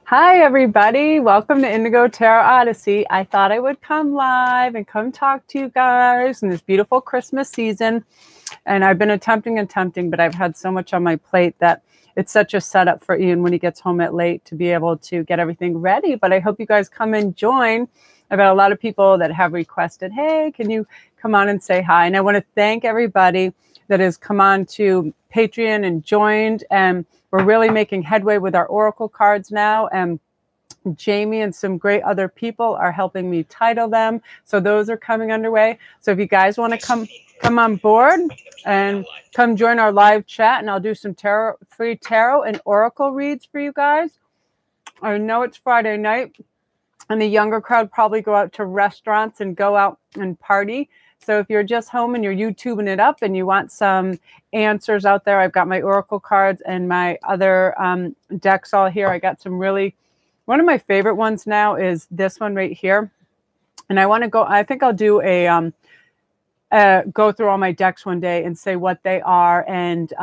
Hi, everybody. Welcome to Indigo Tarot Odyssey. I thought I would come live and come talk to you guys in this beautiful Christmas season. And I've been attempting, but I've had so much on my plate that it's such a setup for Ian when he gets home at late to be able to get everything ready. But I hope you guys come and join. I've got a lot of people that have requested, hey, can you come on and say hi? And I want to thank everybody that has come on to Patreon and joined. And we're really making headway with our Oracle cards now. And Jamie and some great other people are helping me title them. So those are coming underway. So if you guys want to come on board and come join our live chat, and I'll do some free tarot and Oracle reads for you guys. I know it's Friday night, and the younger crowd probably go out to restaurants and go out and party. So if you're just home and you're YouTubing it up and you want some answers out there, I've got my Oracle cards and my other decks all here. I got some really, one of my favorite ones now is this one right here. And I want to go, I think I'll do a, go through all my decks one day and say what they are and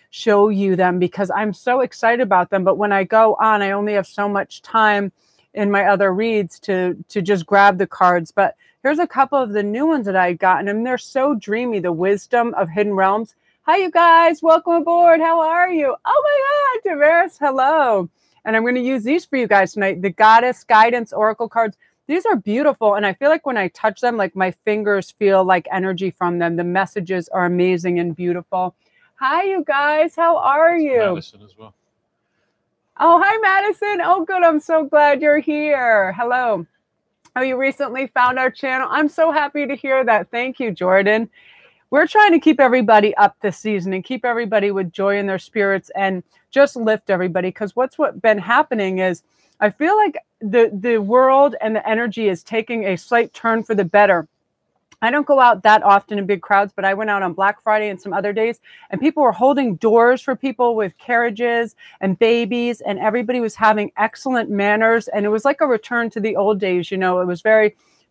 show you them because I'm so excited about them. But when I go on, I only have so much time in my other reads to just grab the cards. But here's a couple of the new ones that I've gotten, and they're so dreamy. The Wisdom of Hidden Realms. Hi, you guys. Welcome aboard. How are you? Oh, my God, Tavares. Hello. And I'm going to use these for you guys tonight. The Goddess Guidance Oracle cards. These are beautiful, and I feel like when I touch them, like my fingers feel like energy from them. The messages are amazing and beautiful. Hi, you guys. How are you? Madison as well. Oh, hi, Madison. Oh, good. I'm so glad you're here. Hello. Oh, you recently found our channel. I'm so happy to hear that. Thank you, Jordan. We're trying to keep everybody up this season and keep everybody with joy in their spirits and just lift everybody. Because what's been happening is I feel like the world and the energy is taking a slight turn for the better. I don't go out that often in big crowds, but I went out on Black Friday and some other days, and people were holding doors for people with carriages and babies, and everybody was having excellent manners. And it was like a return to the old days. You know, it was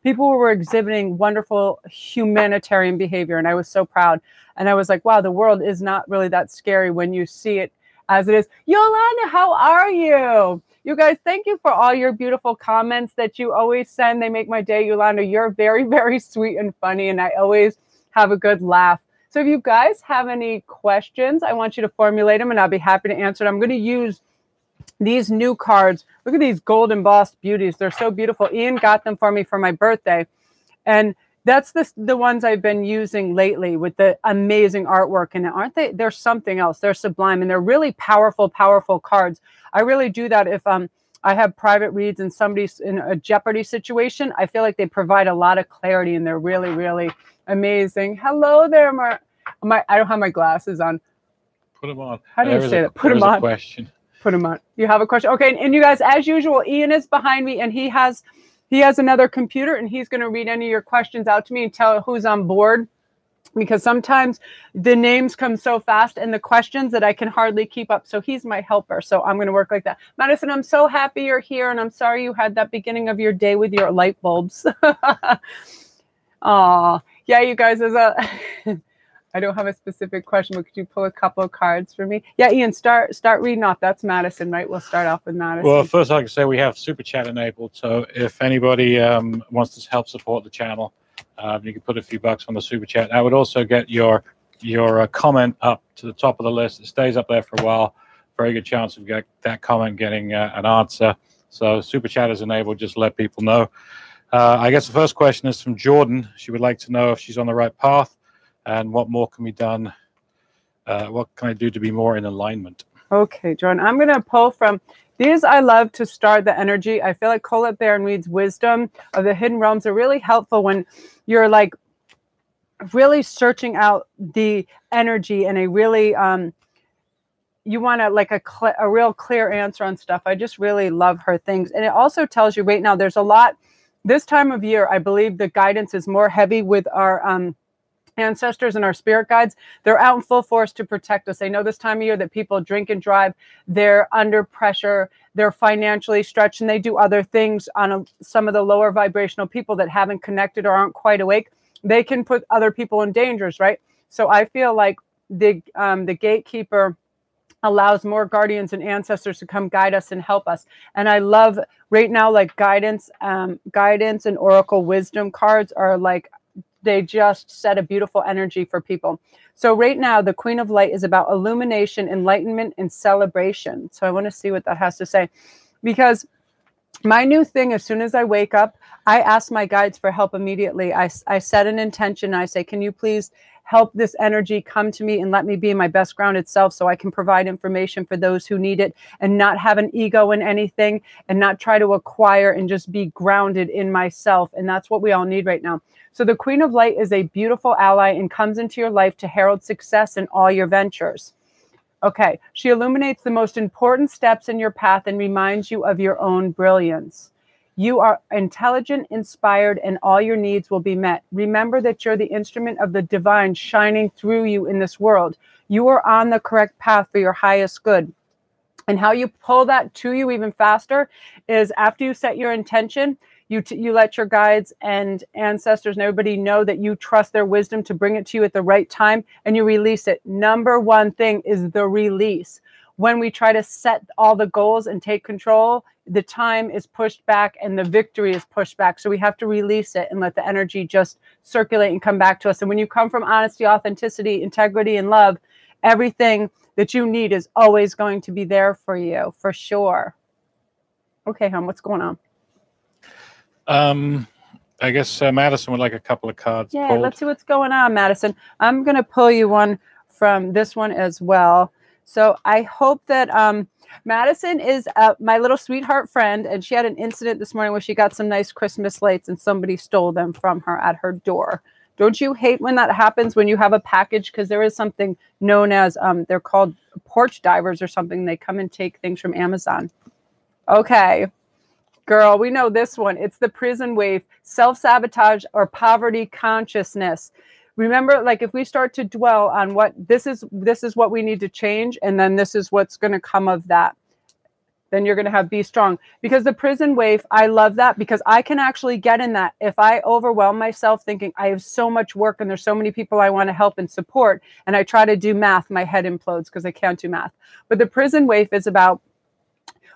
people were exhibiting wonderful humanitarian behavior, and I was so proud. And I was like, wow, the world is not really that scary when you see it as it is. Yolanda, how are you? You guys, thank you for all your beautiful comments that you always send. They make my day, Yolanda. You're very, very sweet and funny, and I always have a good laugh. So if you guys have any questions, I want you to formulate them, and I'll be happy to answer them. I'm going to use these new cards. Look at these gold embossed beauties. They're so beautiful. Ian got them for me for my birthday, and that's the ones I've been using lately with the amazing artwork. And aren't they? They're something else. They're sublime, and they're really powerful, powerful cards. I really do that if I have private reads and somebody's in a Jeopardy situation. I feel like they provide a lot of clarity, and they're really, really amazing. Hello there, I don't have my glasses on. Put them on. How do you say that? Put them on. Question. Put them on. You have a question? Okay, and you guys, as usual, Ian is behind me, and he has another computer, and he's going to read any of your questions out to me and tell who's on board. Because sometimes the names come so fast and the questions that I can hardly keep up. So he's my helper. So I'm going to work like that. Madison, I'm so happy you're here. And I'm sorry you had that beginning of your day with your light bulbs. Aw, yeah, you guys, I don't have a specific question, but could you pull a couple of cards for me? Yeah, Ian, start reading off. That's Madison, right? We'll start off with Madison. Well, first I can say we have Super Chat enabled. So if anybody wants to help support the channel, you can put a few bucks on the Super Chat. I would also get your comment up to the top of the list. It stays up there for a while. Very good chance of that comment getting an answer. So Super Chat is enabled. Just let people know. I guess the first question is from Jordan. She would like to know if she's on the right path and what more can be done. What can I do to be more in alignment? Okay, Jordan, I'm going to pull from these. I love to start the energy. I feel like Colette Baron reads Wisdom of the Hidden Realms are really helpful when you're like really searching out the energy and a really you want to like a real clear answer on stuff. I just really love her things. And it also tells you right now there's a lot this time of year. I believe the guidance is more heavy with our ancestors and our spirit guides. They're out in full force to protect us. They know this time of year that people drink and drive. They're under pressure. They're financially stretched, and they do other things on some of the lower vibrational people that haven't connected or aren't quite awake. They can put other people in dangers, right? So I feel like the gatekeeper allows more guardians and ancestors to come guide us and help us. And I love right now, like guidance and oracle wisdom cards are like, they just set a beautiful energy for people. So right now, the Queen of Light is about illumination, enlightenment, and celebration. So I want to see what that has to say, because my new thing, as soon as I wake up, I ask my guides for help immediately. I set an intention. I say, can you please help this energy come to me and let me be my best grounded self so I can provide information for those who need it and not have an ego in anything and not try to acquire and just be grounded in myself. And that's what we all need right now. So the Queen of Light is a beautiful ally and comes into your life to herald success in all your ventures. Okay, she illuminates the most important steps in your path and reminds you of your own brilliance. You are intelligent, inspired, and all your needs will be met. Remember that you're the instrument of the divine shining through you in this world. You are on the correct path for your highest good. And how you pull that to you even faster is after you set your intention, you let your guides and ancestors and everybody know that you trust their wisdom to bring it to you at the right time, and you release it. Number one thing is the release. When we try to set all the goals and take control, the time is pushed back and the victory is pushed back. So we have to release it and let the energy just circulate and come back to us. And when you come from honesty, authenticity, integrity, and love, everything that you need is always going to be there for you, for sure. Okay, hon, what's going on? I guess Madison would like a couple of cards. Yeah, pulled. let's see what's going on, Madison. I'm going to pull you one from this one as well. So I hope that Madison is my little sweetheart friend, and she had an incident this morning where she got some nice Christmas lights and somebody stole them from her at her door. Don't you hate when that happens, when you have a package? Because there is something known as, they're called porch divers or something. They come and take things from Amazon. Okay. Girl, we know this one. It's the prison wave, self-sabotage or poverty consciousness. Remember, like if we start to dwell on what this is what we need to change, and then this is what's going to come of that, then you're going to have be strong. Because the prison wave, I love that because I can actually get in that. If I overwhelm myself thinking I have so much work and there's so many people I want to help and support, and I try to do math, my head implodes because I can't do math. But the prison wave is about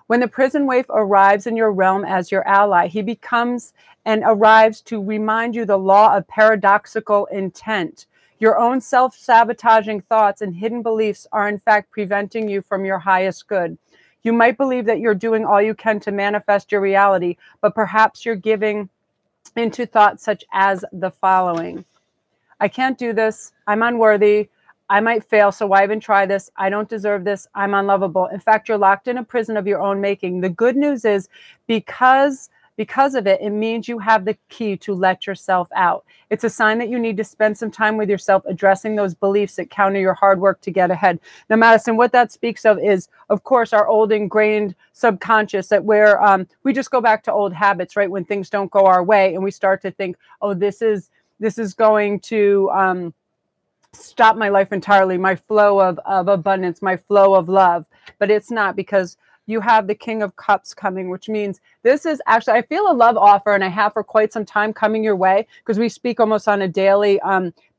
when the prison wave arrives in your realm as your ally, he becomes and arrives to remind you the law of paradoxical intent. Your own self-sabotaging thoughts and hidden beliefs are in fact preventing you from your highest good. You might believe that you're doing all you can to manifest your reality, but perhaps you're giving into thoughts such as the following. I can't do this. I'm unworthy. I might fail, so why even try this? I don't deserve this. I'm unlovable. In fact, you're locked in a prison of your own making. The good news is because of it, it means you have the key to let yourself out. It's a sign that you need to spend some time with yourself addressing those beliefs that counter your hard work to get ahead. Now, Madison, what that speaks of is, of course, our old ingrained subconscious that where we just go back to old habits, right? When things don't go our way and we start to think, oh, this is going to stop my life entirely, my flow of abundance, my flow of love. But it's not, because you have the King of Cups coming, which means this is actually, I feel a love offer, and I have for quite some time, coming your way, because we speak almost on a daily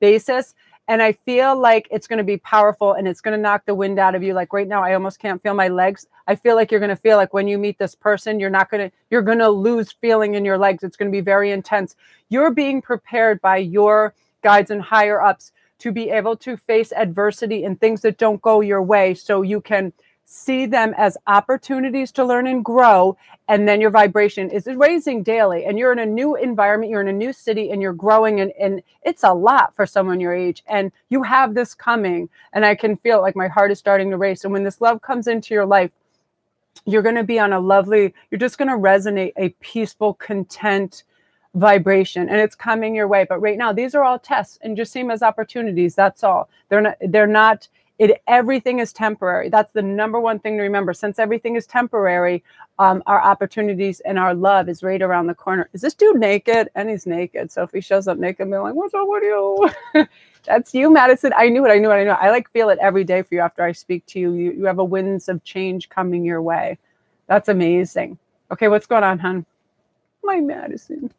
basis. And I feel like it's going to be powerful and it's going to knock the wind out of you. Like right now, I almost can't feel my legs. I feel like you're going to feel like when you meet this person, you're going to lose feeling in your legs. It's going to be very intense. You're being prepared by your guides and higher ups to be able to face adversity and things that don't go your way, so you can see them as opportunities to learn and grow. And then your vibration is raising daily, and you're in a new environment, you're in a new city, and you're growing, and it's a lot for someone your age, and you have this coming. And I can feel like my heart is starting to race. And when this love comes into your life, you're going to be on a lovely, you're just going to resonate a peaceful, content vibration, and it's coming your way. But right now, these are all tests, and just see them as opportunities. That's all. They're not everything is temporary. That's the number one thing to remember. Since everything is temporary, our opportunities and our love is right around the corner. Is this dude naked? And he's naked. So if he shows up naked, I'm like, what's up with you? That's you, Madison. I knew it. I like feel it every day for you after I speak to you. You have a winds of change coming your way. That's amazing. Okay, what's going on, hon? My Madison.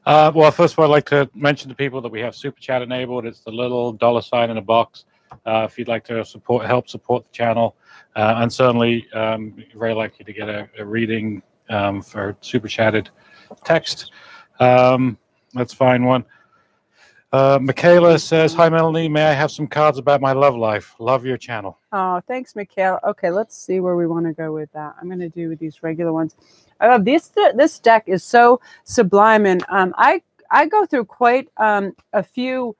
Well, first of all, I'd like to mention to people that we have Super Chat enabled. It's the little $ in a box. if you'd like to help support the channel, and certainly very likely to get a reading for super chatted text. Let's find one. Michaela says, "Hi Melanie, may I have some cards about my love life? Love your channel." Oh, thanks, Michaela. Okay, let's see where we want to go with that. I'm going to do these regular ones. I love this deck is so sublime, and I go through quite a few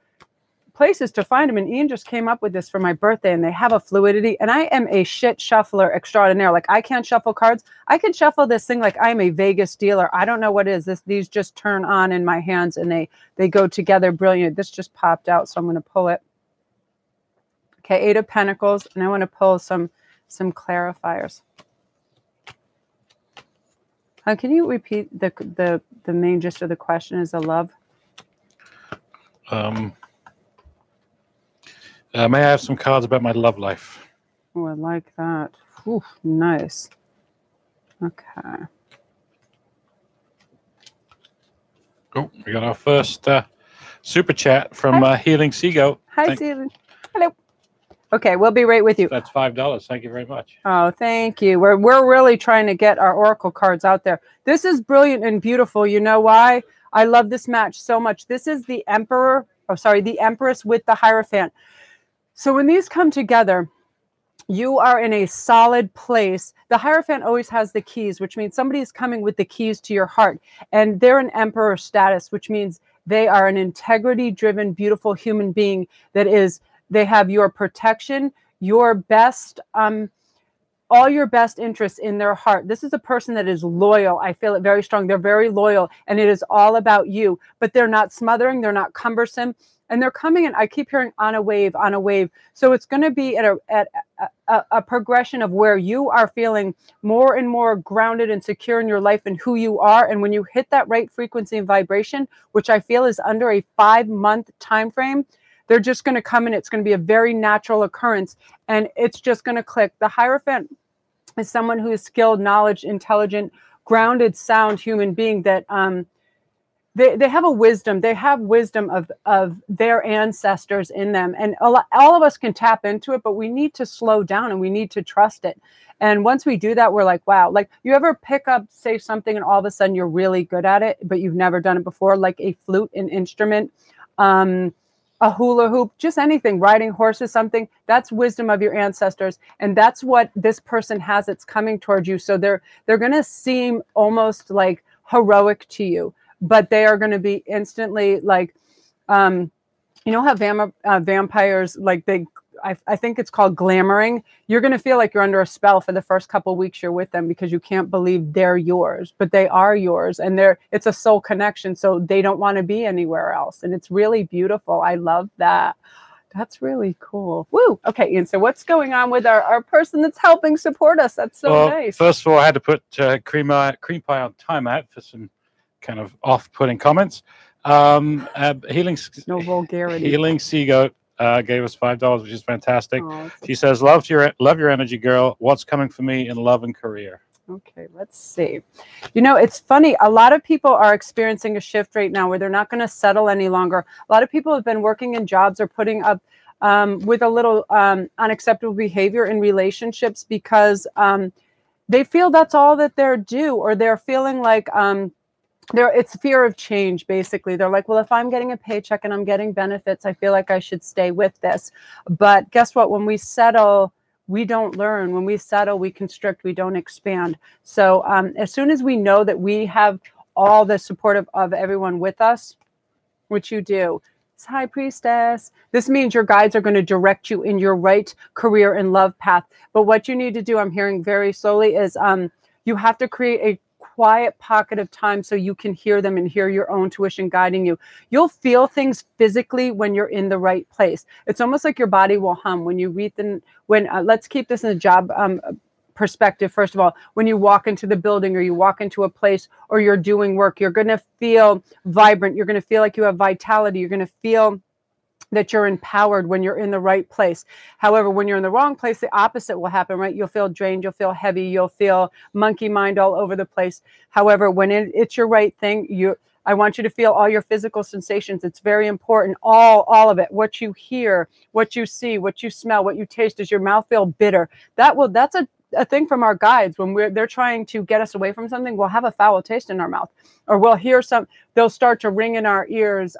places to find them, and Ian just came up with this for my birthday, and they have a fluidity, and I am a shit shuffler extraordinaire. Like, I can't shuffle cards. I can shuffle this thing like I'm a Vegas dealer. I don't know what it is. These just turn on in my hands, and they go together brilliant. This just popped out, so I'm going to pull it. Okay, 8 of Pentacles, and I want to pull some clarifiers. Can you repeat the main gist of the question? Is the love? May I have some cards about my love life? Oh, I like that. Ooh, nice. Okay. Oh, we got our first super chat from Healing Seagoat. Hi, Sealing. Hello. Okay, we'll be right with you. That's $5. Thank you very much. Oh, thank you. We're really trying to get our oracle cards out there. This is brilliant and beautiful. You know why? I love this match so much. This is the Emperor. Oh, sorry, the Empress with the Hierophant. So when these come together, you are in a solid place. The Hierophant always has the keys, which means somebody is coming with the keys to your heart. And they're an Emperor status, which means they are an integrity-driven, beautiful human being that is, they have your protection, your best, all your best interests in their heart. This is a person that is loyal. I feel it very strong. They're very loyal, and it is all about you. But they're not smothering. They're not cumbersome. And they're coming in, I keep hearing on a wave, on a wave. So it's going to be at a progression of where you are feeling more and more grounded and secure in your life and who you are. And when you hit that right frequency and vibration, which I feel is under a 5-month time frame, they're just going to come in. It's going to be a very natural occurrence, and it's just going to click. The Hierophant is someone who is skilled, knowledge, intelligent, grounded, sound human being that they have a wisdom. They have wisdom of their ancestors in them. And all of us can tap into it, but we need to slow down and we need to trust it. And once we do that, we're like, wow, like you ever pick up, say something, and all of a sudden you're really good at it, but you've never done it before, like a flute, an instrument, a hula hoop, just anything, riding horses, something. That's wisdom of your ancestors. And that's what this person has. It's coming towards you. So they're going to seem almost like heroic to you, but they are going to be instantly like, you know how vampires, like I think it's called glamoring. You're going to feel like you're under a spell for the first couple of weeks you're with them because you can't believe they're yours, but they are yours. And it's a soul connection. So they don't want to be anywhere else. And it's really beautiful. I love that. That's really cool. Woo. Okay, Ian, so what's going on with our person that's helping support us? That's so nice. First of all, I had to put cream pie on timeout for some kind of off-putting comments. Healing, no vulgarity. Healing Seagoat gave us $5, which is fantastic. She says, love your energy, girl. What's coming for me in love and career? Okay, let's see. You know, it's funny. A lot of people are experiencing a shift right now where they're not going to settle any longer. A lot of people have been working in jobs or putting up with a little unacceptable behavior in relationships because they feel that's all that they're due, or they're feeling like it's fear of change, basically. They're like, well, if I'm getting a paycheck and I'm getting benefits, I feel like I should stay with this. But guess what? When we settle, we don't learn. When we settle, we constrict, we don't expand. So as soon as we know that we have all the support of everyone with us, which you do, it's High Priestess. This means your guides are going to direct you in your right career and love path. But what you need to do, I'm hearing very slowly, is you have to create a quiet pocket of time so you can hear them and hear your own tuition guiding you. You'll feel things physically when you're in the right place. It's almost like your body will hum when you read let's keep this in the job perspective. First of all, when you walk into the building or you walk into a place or you're doing work, you're going to feel vibrant. You're going to feel like you have vitality. You're going to feel that you're empowered when you're in the right place. However, when you're in the wrong place, the opposite will happen, right? You'll feel drained, you'll feel heavy, you'll feel monkey mind all over the place. However, when it's your right thing, I want you to feel all your physical sensations. It's very important. All of it. What you hear, what you see, what you smell, what you taste. Does your mouth feel bitter? That's a thing from our guides. When they're trying to get us away from something, we'll have a foul taste in our mouth, or we'll hear they'll start to ring in our ears.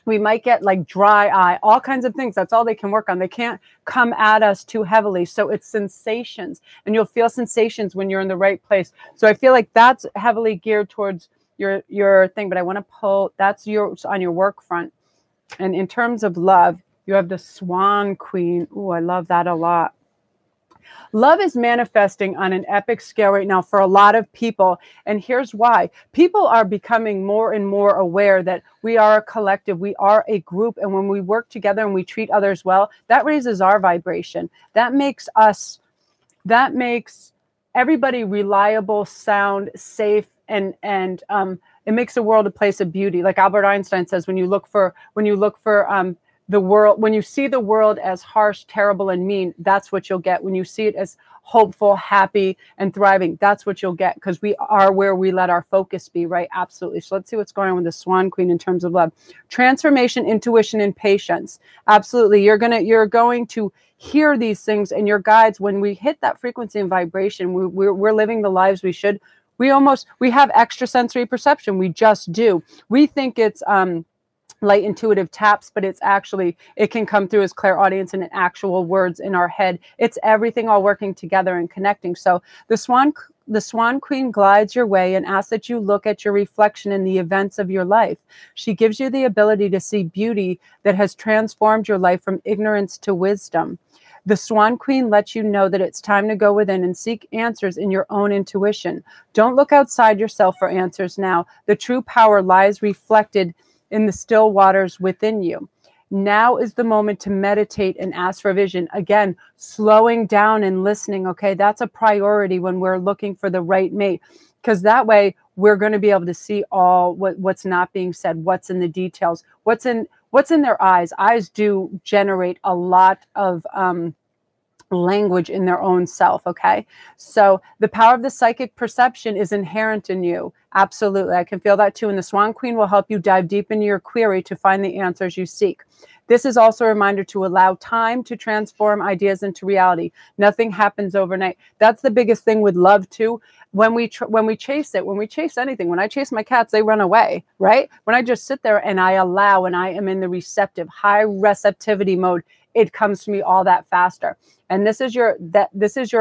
We might get like dry eye, all kinds of things. That's all they can work on. They can't come at us too heavily. So it's sensations, and you'll feel sensations when you're in the right place. So I feel like that's heavily geared towards your thing, but I want to pull, that's on your work front. And in terms of love, you have the Swan Queen. Ooh, I love that a lot. Love is manifesting on an epic scale right now for a lot of people. And here's why. People are becoming more and more aware that we are a collective, we are a group. And when we work together and we treat others well, that raises our vibration. That makes everybody reliable, sound, safe, and it makes the world a place of beauty. Like Albert Einstein says, when you look for the world, when you see the world as harsh, terrible, and mean, that's what you'll get. When you see it as hopeful, happy, and thriving, that's what you'll get, because we are where we let our focus be, right? Absolutely. So let's see what's going on with the Swan Queen in terms of love. Transformation, intuition, and patience. Absolutely. You're going to hear these things, and your guides, when we hit that frequency and vibration, we're living the lives we should. We have extrasensory perception. We just do. We think it's light intuitive taps, but it's actually, it can come through as clairaudience and actual words in our head. It's everything all working together and connecting. So the Swan Queen glides your way and asks that you look at your reflection in the events of your life. She gives you the ability to see beauty that has transformed your life from ignorance to wisdom. The Swan Queen lets you know that it's time to go within and seek answers in your own intuition. Don't look outside yourself for answers now. The true power lies reflected in the still waters within you. Now is the moment to meditate and ask for vision. Again, slowing down and listening. Okay, that's a priority when we're looking for the right mate, because that way we're going to be able to see all what's not being said, what's in the details, what's in their eyes. Eyes do generate a lot of language in their own self. Okay, so the power of the psychic perception is inherent in you. Absolutely, I can feel that too. And the Swan Queen will help you dive deep into your query to find the answers you seek. This is also a reminder to allow time to transform ideas into reality. Nothing happens overnight. That's the biggest thing with love too. When we chase anything, when I chase my cats, they run away, right? When I just sit there and I allow, and I am in the receptive, high receptivity mode, it comes to me all that faster. And this is your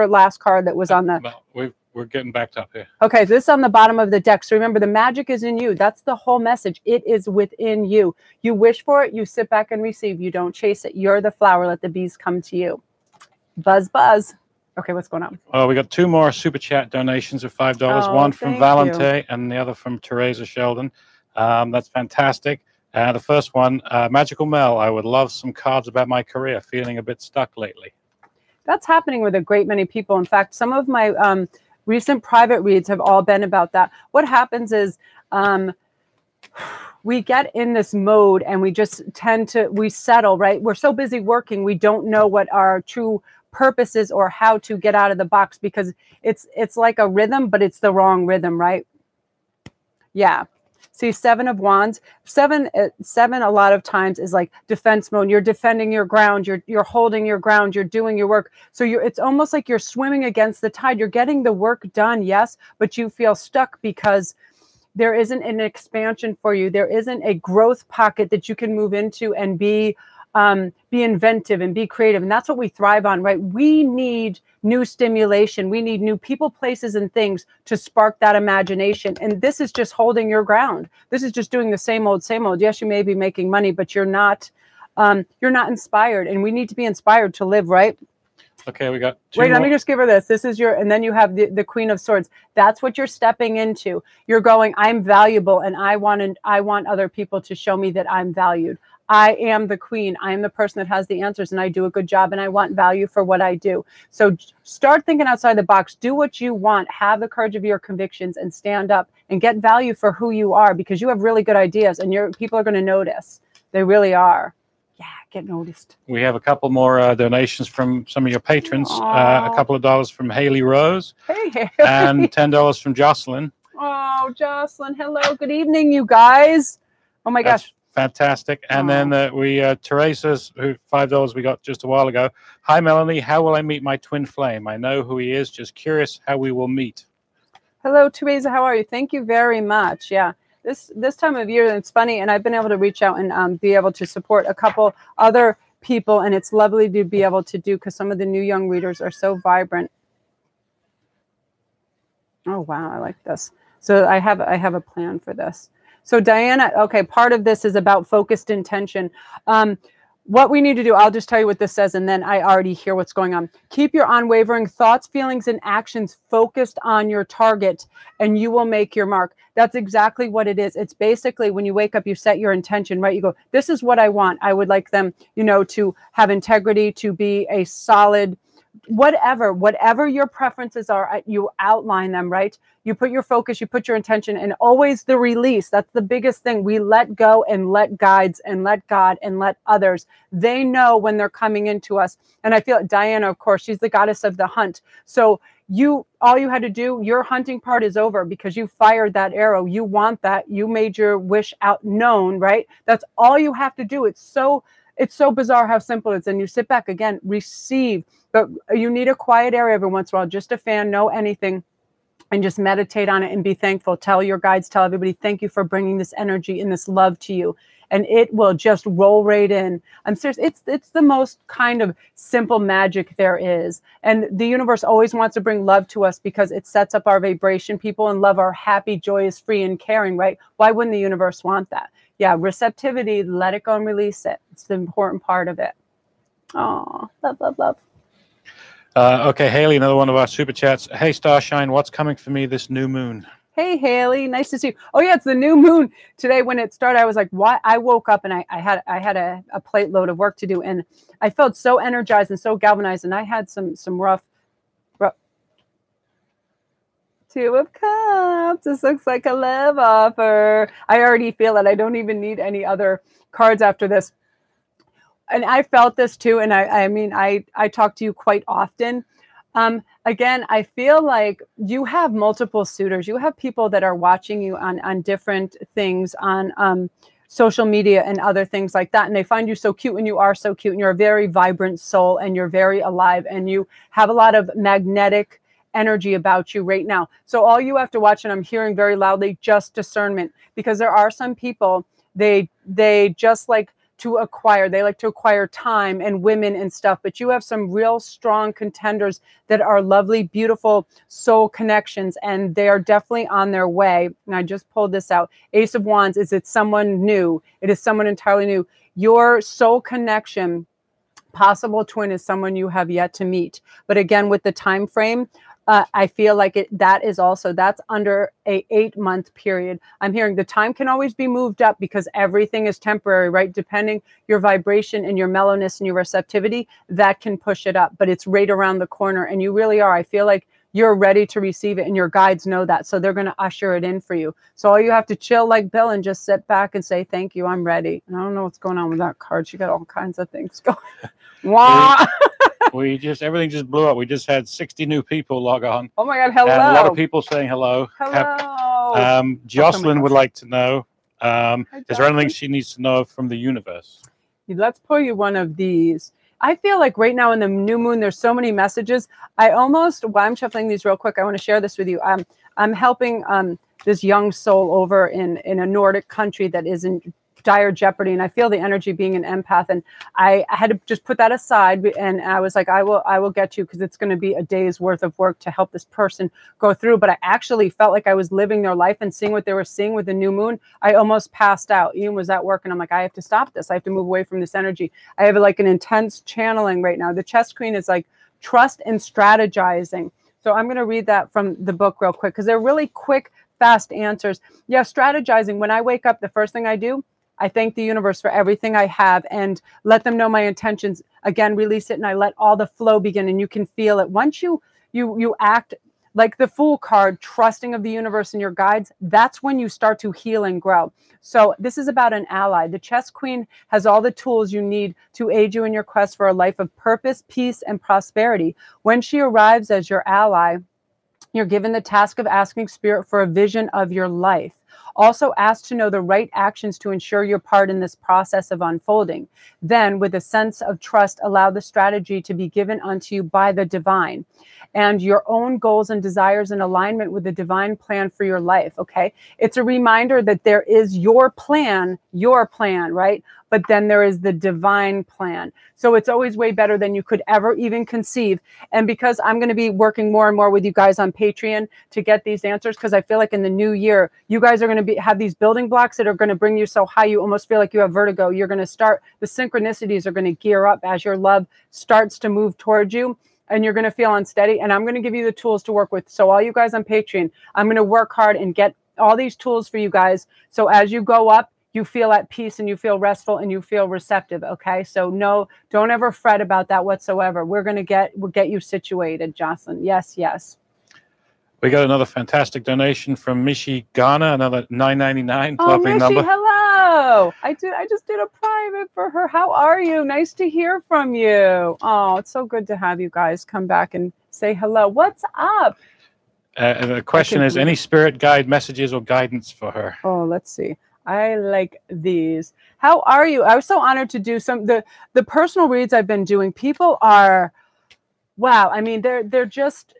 last card that was on the. Well, we're getting backed up here. Okay, so this is on the bottom of the deck. So remember, the magic is in you. That's the whole message. It is within you. You wish for it. You sit back and receive. You don't chase it. You're the flower. Let the bees come to you. Buzz, buzz. Okay, what's going on? Well, we got two more super chat donations of $5. One from Valente and the other from Teresa Sheldon. That's fantastic. The first one, Magical Mel. I would love some cards about my career. Feeling a bit stuck lately. That's happening with a great many people. In fact, some of my recent private reads have all been about that. What happens is we get in this mode and we just we settle, right? We're so busy working, we don't know what our true purpose is or how to get out of the box, because it's like a rhythm, but it's the wrong rhythm, right? Yeah. See, Seven of Wands, seven a lot of times is like defense mode. You're defending your ground. You're holding your ground. You're doing your work. So it's almost like you're swimming against the tide. You're getting the work done, yes, but you feel stuck because there isn't an expansion for you. There isn't a growth pocket that you can move into and be inventive and be creative. And that's what we thrive on, right? We need new stimulation. We need new people, places, and things to spark that imagination. And this is just holding your ground. This is just doing the same old, same old. Yes, you may be making money, but you're not inspired. And we need to be inspired to live, right? Okay, we got two Wait, more. let me just give her this. This is and then you have the Queen of Swords. That's what you're stepping into. You're going, I'm valuable, and I want other people to show me that I'm valued. I am the queen. I am the person that has the answers, and I do a good job, and I want value for what I do. So start thinking outside the box. Do what you want. Have the courage of your convictions and stand up and get value for who you are, because you have really good ideas, and people are going to notice. They really are. Yeah, get noticed. We have a couple more donations from some of your patrons. A couple of dollars from Haley Rose. Hey, Haley. And $10 from Jocelyn. Oh, Wow, Jocelyn. Hello. Good evening, you guys. Oh my gosh. Fantastic. And then Teresa's $5 we got just a while ago. Hi, Melanie. How will I meet my twin flame? I know who he is. Just curious how we will meet. Hello, Teresa. How are you? Thank you very much. Yeah. This time of year, it's funny, and I've been able to reach out and be able to support a couple other people, and it's lovely to be able to do, because some of the new young readers are so vibrant. Oh wow, I like this. So I have a plan for this. So Diana, okay, part of this is about focused intention. What we need to do, I'll just tell you what this says, and then I already hear what's going on. Keep your unwavering thoughts, feelings, and actions focused on your target, and you will make your mark. That's exactly what it is. It's basically when you wake up, you set your intention, right? You go, this is what I want. I would like them, to have integrity, to be a solid, whatever your preferences are, you outline them, right? You put your focus, you put your intention, and always the release. That's the biggest thing. We let go and let guides and let God and let others. They know when they're coming into us. And I feel Diana, of course, she's the goddess of the hunt. So all you had to do, your hunting part is over because you fired that arrow. You want that. You made your wish out known, right? That's all you have to do. It's so bizarre how simple it is. And you sit back again, receive. But you need a quiet area every once in a while, just a fan, no anything, and just meditate on it and be thankful. Tell your guides, tell everybody, thank you for bringing this energy and this love to you. And it will just roll right in. I'm serious. It's the most kind of simple magic there is. And the universe always wants to bring love to us because it sets up our vibration. People in love are happy, joyous, free, and caring, right? Why wouldn't the universe want that? Yeah, receptivity, let it go and release it. It's the important part of it. Oh, love, love, love. Okay, Haley, another one of our super chats. Hey, Starshine, what's coming for me this new moon? Hey, Haley, nice to see you. Oh, yeah, it's the new moon. Today when it started, I was like, what? I woke up and I had a plate load of work to do, and I felt so energized and so galvanized, and I had some rough. Two of Cups. This looks like a love offer. I already feel it. I don't even need any other cards after this. And I felt this too. And I talk to you quite often. Again, I feel like you have multiple suitors. You have people that are watching you on different things on social media and other things like that. And they find you so cute, and you are so cute, and you're a very vibrant soul, and you're very alive, and you have a lot of magnetic energy about you right now. So all you have to watch, and I'm hearing very loudly, just discernment, because there are some people, they just like to acquire. They like to acquire time and women and stuff, but you have some real strong contenders that are lovely, beautiful soul connections, and they are definitely on their way. And I just pulled this out. Ace of Wands is it's someone new. It is someone entirely new. Your soul connection, possible twin, is someone you have yet to meet. But again, with the time frame, I feel like that's under a 8-month period. I'm hearing the time can always be moved up because everything is temporary, right? Depending your vibration and your mellowness and your receptivity, that can push it up, but it's right around the corner. And you really are. I feel like you're ready to receive it, and your guides know that. So they're going to usher it in for you. So all you have to chill like Bill and just sit back and say, thank you, I'm ready. And I don't know what's going on with that card. She got all kinds of things going. Wow. Everything just blew up. We just had 60 new people log on. Oh my God, hello. And a lot of people saying hello. Hello. Jocelyn would like to know, is there anything she needs to know from the universe? Let's pull you one of these. I feel like right now in the new moon, there's so many messages. While I'm shuffling these real quick, I want to share this with you. I'm helping this young soul over in a Nordic country that is in dire jeopardy, and I feel the energy being an empath, and I had to just put that aside, and I was like, I will get you, because it's going to be a day's worth of work to help this person go through. But I actually felt like I was living their life and seeing what they were seeing with the new moon. I almost passed out. Ian was at work, and I'm like, I have to stop this. I have to move away from this energy. I have like an intense channeling right now. The chess queen is like trust and strategizing. So I'm going to read that from the book real quick, because they're really quick, fast answers. Yeah, strategizing. When I wake up, the first thing I do, I thank the universe for everything I have and let them know my intentions. Again, release it, and I let all the flow begin, and you can feel it. Once you act like the Fool card, trusting of the universe and your guides, that's when you start to heal and grow. So this is about an ally. The chess queen has all the tools you need to aid you in your quest for a life of purpose, peace, and prosperity. When she arrives as your ally, You're given the task of asking Spirit for a vision of your life. Also ask to know the right actions to ensure your part in this process of unfolding. Then, with a sense of trust, allow the strategy to be given unto you by the divine and your own goals and desires in alignment with the divine plan for your life, okay? It's a reminder that there is your plan, right? But then there is the divine plan. So it's always way better than you could ever even conceive. And because I'm going to be working more and more with you guys on Patreon to get these answers, because I feel like in the new year, you guys are going to have these building blocks that are going to bring you so high, you almost feel like you have vertigo. You're going to start, the synchronicities are going to gear up as your love starts to move towards you. And you're going to feel unsteady. And I'm going to give you the tools to work with. So all you guys on Patreon, I'm going to work hard and get all these tools for you guys. So as you go up, you feel at peace and you feel restful and you feel receptive. Okay. So no, don't ever fret about that whatsoever. We'll get you situated, Jocelyn. Yes, yes. We got another fantastic donation from Mishi Ghana, another $9.99. Oh, Lovely Mishi, number. hello. I just did a private for her. How are you? Nice to hear from you. Oh, it's so good to have you guys come back and say hello. What's up? The question is, any spirit guide messages or guidance for her? Oh, let's see. I like these. How are you? I was so honored to do the personal reads I've been doing. People are, wow. I mean, they're just,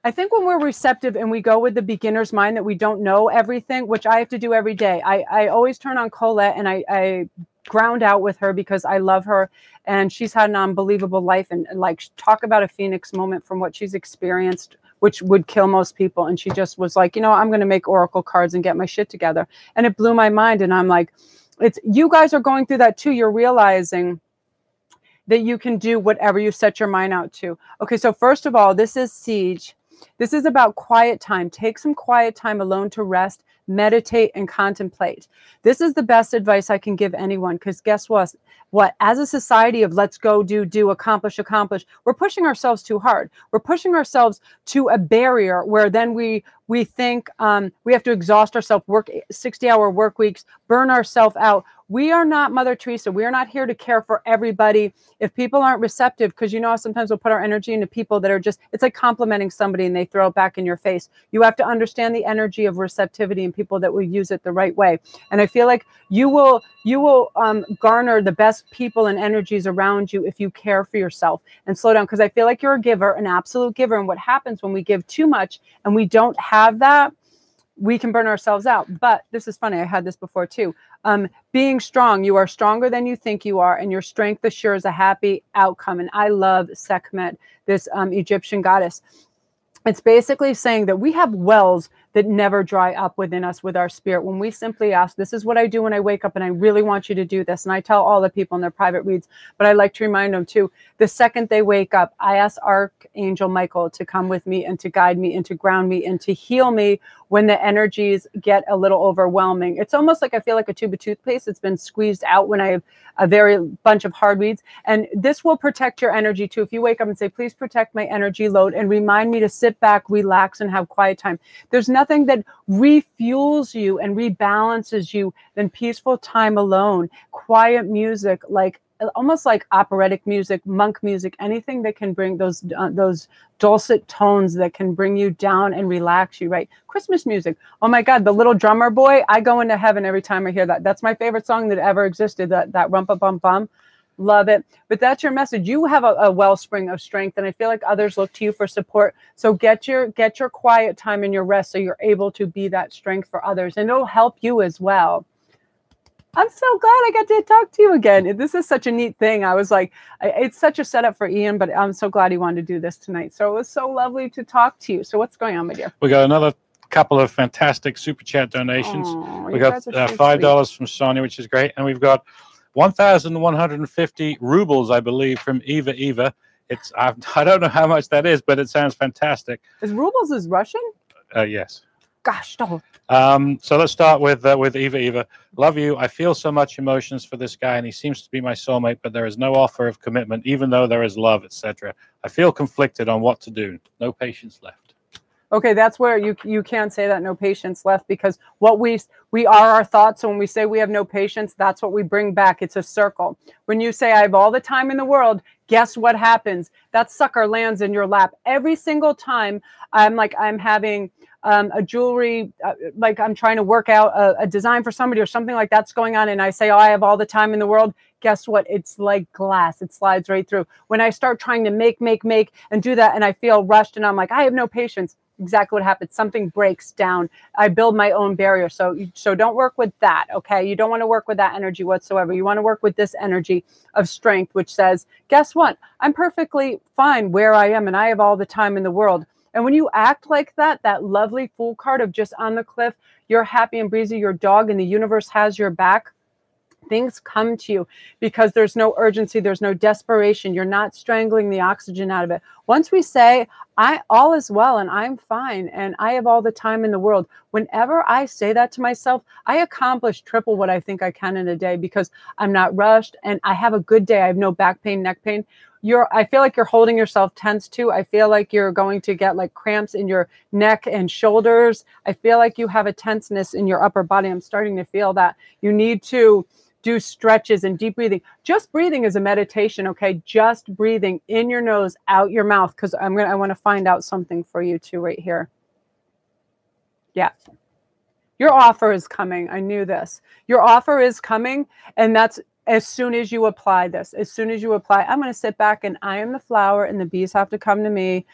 I think when we're receptive and we go with the beginner's mind that we don't know everything, which I have to do every day. I always turn on Colette and I ground out with her because I love her and she's had an unbelievable life and like talk about a phoenix moment from what she's experienced, which would kill most people. And she just was like, you know, I'm going to make oracle cards and get my shit together. And it blew my mind. And I'm like, you guys are going through that too. You're realizing that you can do whatever you set your mind out to. Okay. So first of all, this is Siege. This is about quiet time. Take some quiet time alone to rest, meditate, and contemplate. This is the best advice I can give anyone, because guess what? As a society of let's go, do, accomplish, we're pushing ourselves too hard. We're pushing ourselves to a barrier where then we think we have to exhaust ourselves, work 60-hour work weeks, burn ourselves out. We are not Mother Teresa. We are not here to care for everybody. If people aren't receptive, because you know sometimes we'll put our energy into people that are just, it's like complimenting somebody and they throw it back in your face. You have to understand the energy of receptivity and people that will use it the right way. And I feel like you will garner the best people and energies around you if you care for yourself and slow down. Because I feel like you're a giver, an absolute giver. And what happens when we give too much and we don't have that, we can burn ourselves out. But this is funny. I had this before too. Being strong, you are stronger than you think you are, and your strength assures a happy outcome. And I love Sekhmet, this Egyptian goddess. It's basically saying that we have wells that never dry up within us with our spirit. When we simply ask, this is what I do when I wake up and I really want you to do this. And I tell all the people in their private reads, but I like to remind them too, the second they wake up, I ask Archangel Michael to come with me and to guide me and to ground me and to heal me when the energies get a little overwhelming. It's almost like I feel like a tube of toothpaste that's been squeezed out when I have a bunch of hard reads. And this will protect your energy too. If you wake up and say, please protect my energy load and remind me to sit back, relax, and have quiet time. There's nothing that refuels you and rebalances you than peaceful time alone, quiet music, like almost like operatic music, monk music, anything that can bring those dulcet tones that can bring you down and relax you, right? Christmas music. Oh my God, the little drummer boy, I go into heaven every time I hear that. That's my favorite song that ever existed, that rumpa-bum-bum. Love it. But that's your message. You have a wellspring of strength, and I feel like others look to you for support. So get your quiet time and your rest so you're able to be that strength for others, and it'll help you as well. I'm so glad I got to talk to you again. This is such a neat thing. I was like, it's such a setup for Ian, but I'm so glad he wanted to do this tonight. So it was so lovely to talk to you. So what's going on, my dear? We got another couple of fantastic super chat donations. We got $5 from Sonia, which is great. And we've got 1,150 rubles, I believe, from Eva. It's I don't know how much that is, but it sounds fantastic. Is rubles Russian? Yes. Gosh, don't. So let's start with Eva. Love you. I feel so much emotions for this guy, and he seems to be my soulmate, but there is no offer of commitment, even though there is love, etc. I feel conflicted on what to do. No patience left. Okay, that's where you can't say that no patience left, because what we are our thoughts. So when we say we have no patience, that's what we bring back. It's a circle. When you say I have all the time in the world, guess what happens? That sucker lands in your lap every single time. I'm having a jewelry, like I'm trying to work out a design for somebody or something like that's going on, and I say, oh, I have all the time in the world. Guess what? It's like glass. It slides right through. When I start trying to make and do that, and I feel rushed and I'm like, I have no patience. Exactly what happens. Something breaks down. I build my own barrier. So don't work with that. Okay. You don't want to work with that energy whatsoever. You want to work with this energy of strength, which says, guess what? I'm perfectly fine where I am and I have all the time in the world. And when you act like that, that lovely Fool card of just on the cliff, you're happy and breezy, your dog and the universe has your back. Things come to you because there's no urgency. There's no desperation. You're not strangling the oxygen out of it. Once we say, all is well and I'm fine and I have all the time in the world. Whenever I say that to myself, I accomplish triple what I think I can in a day because I'm not rushed and I have a good day. I have no back pain, neck pain. I feel like you're holding yourself tense too. I feel like you're going to get like cramps in your neck and shoulders. I feel like you have a tenseness in your upper body. I'm starting to feel that. You need to do stretches and deep breathing. Just breathing is a meditation, okay? Just breathing in your nose, out your mouth, because I want to find out something for you too right here. Yeah. Your offer is coming. I knew this. Your offer is coming, and that's as soon as you apply this. As soon as you apply, I'm going to sit back and I am the flower and the bees have to come to me.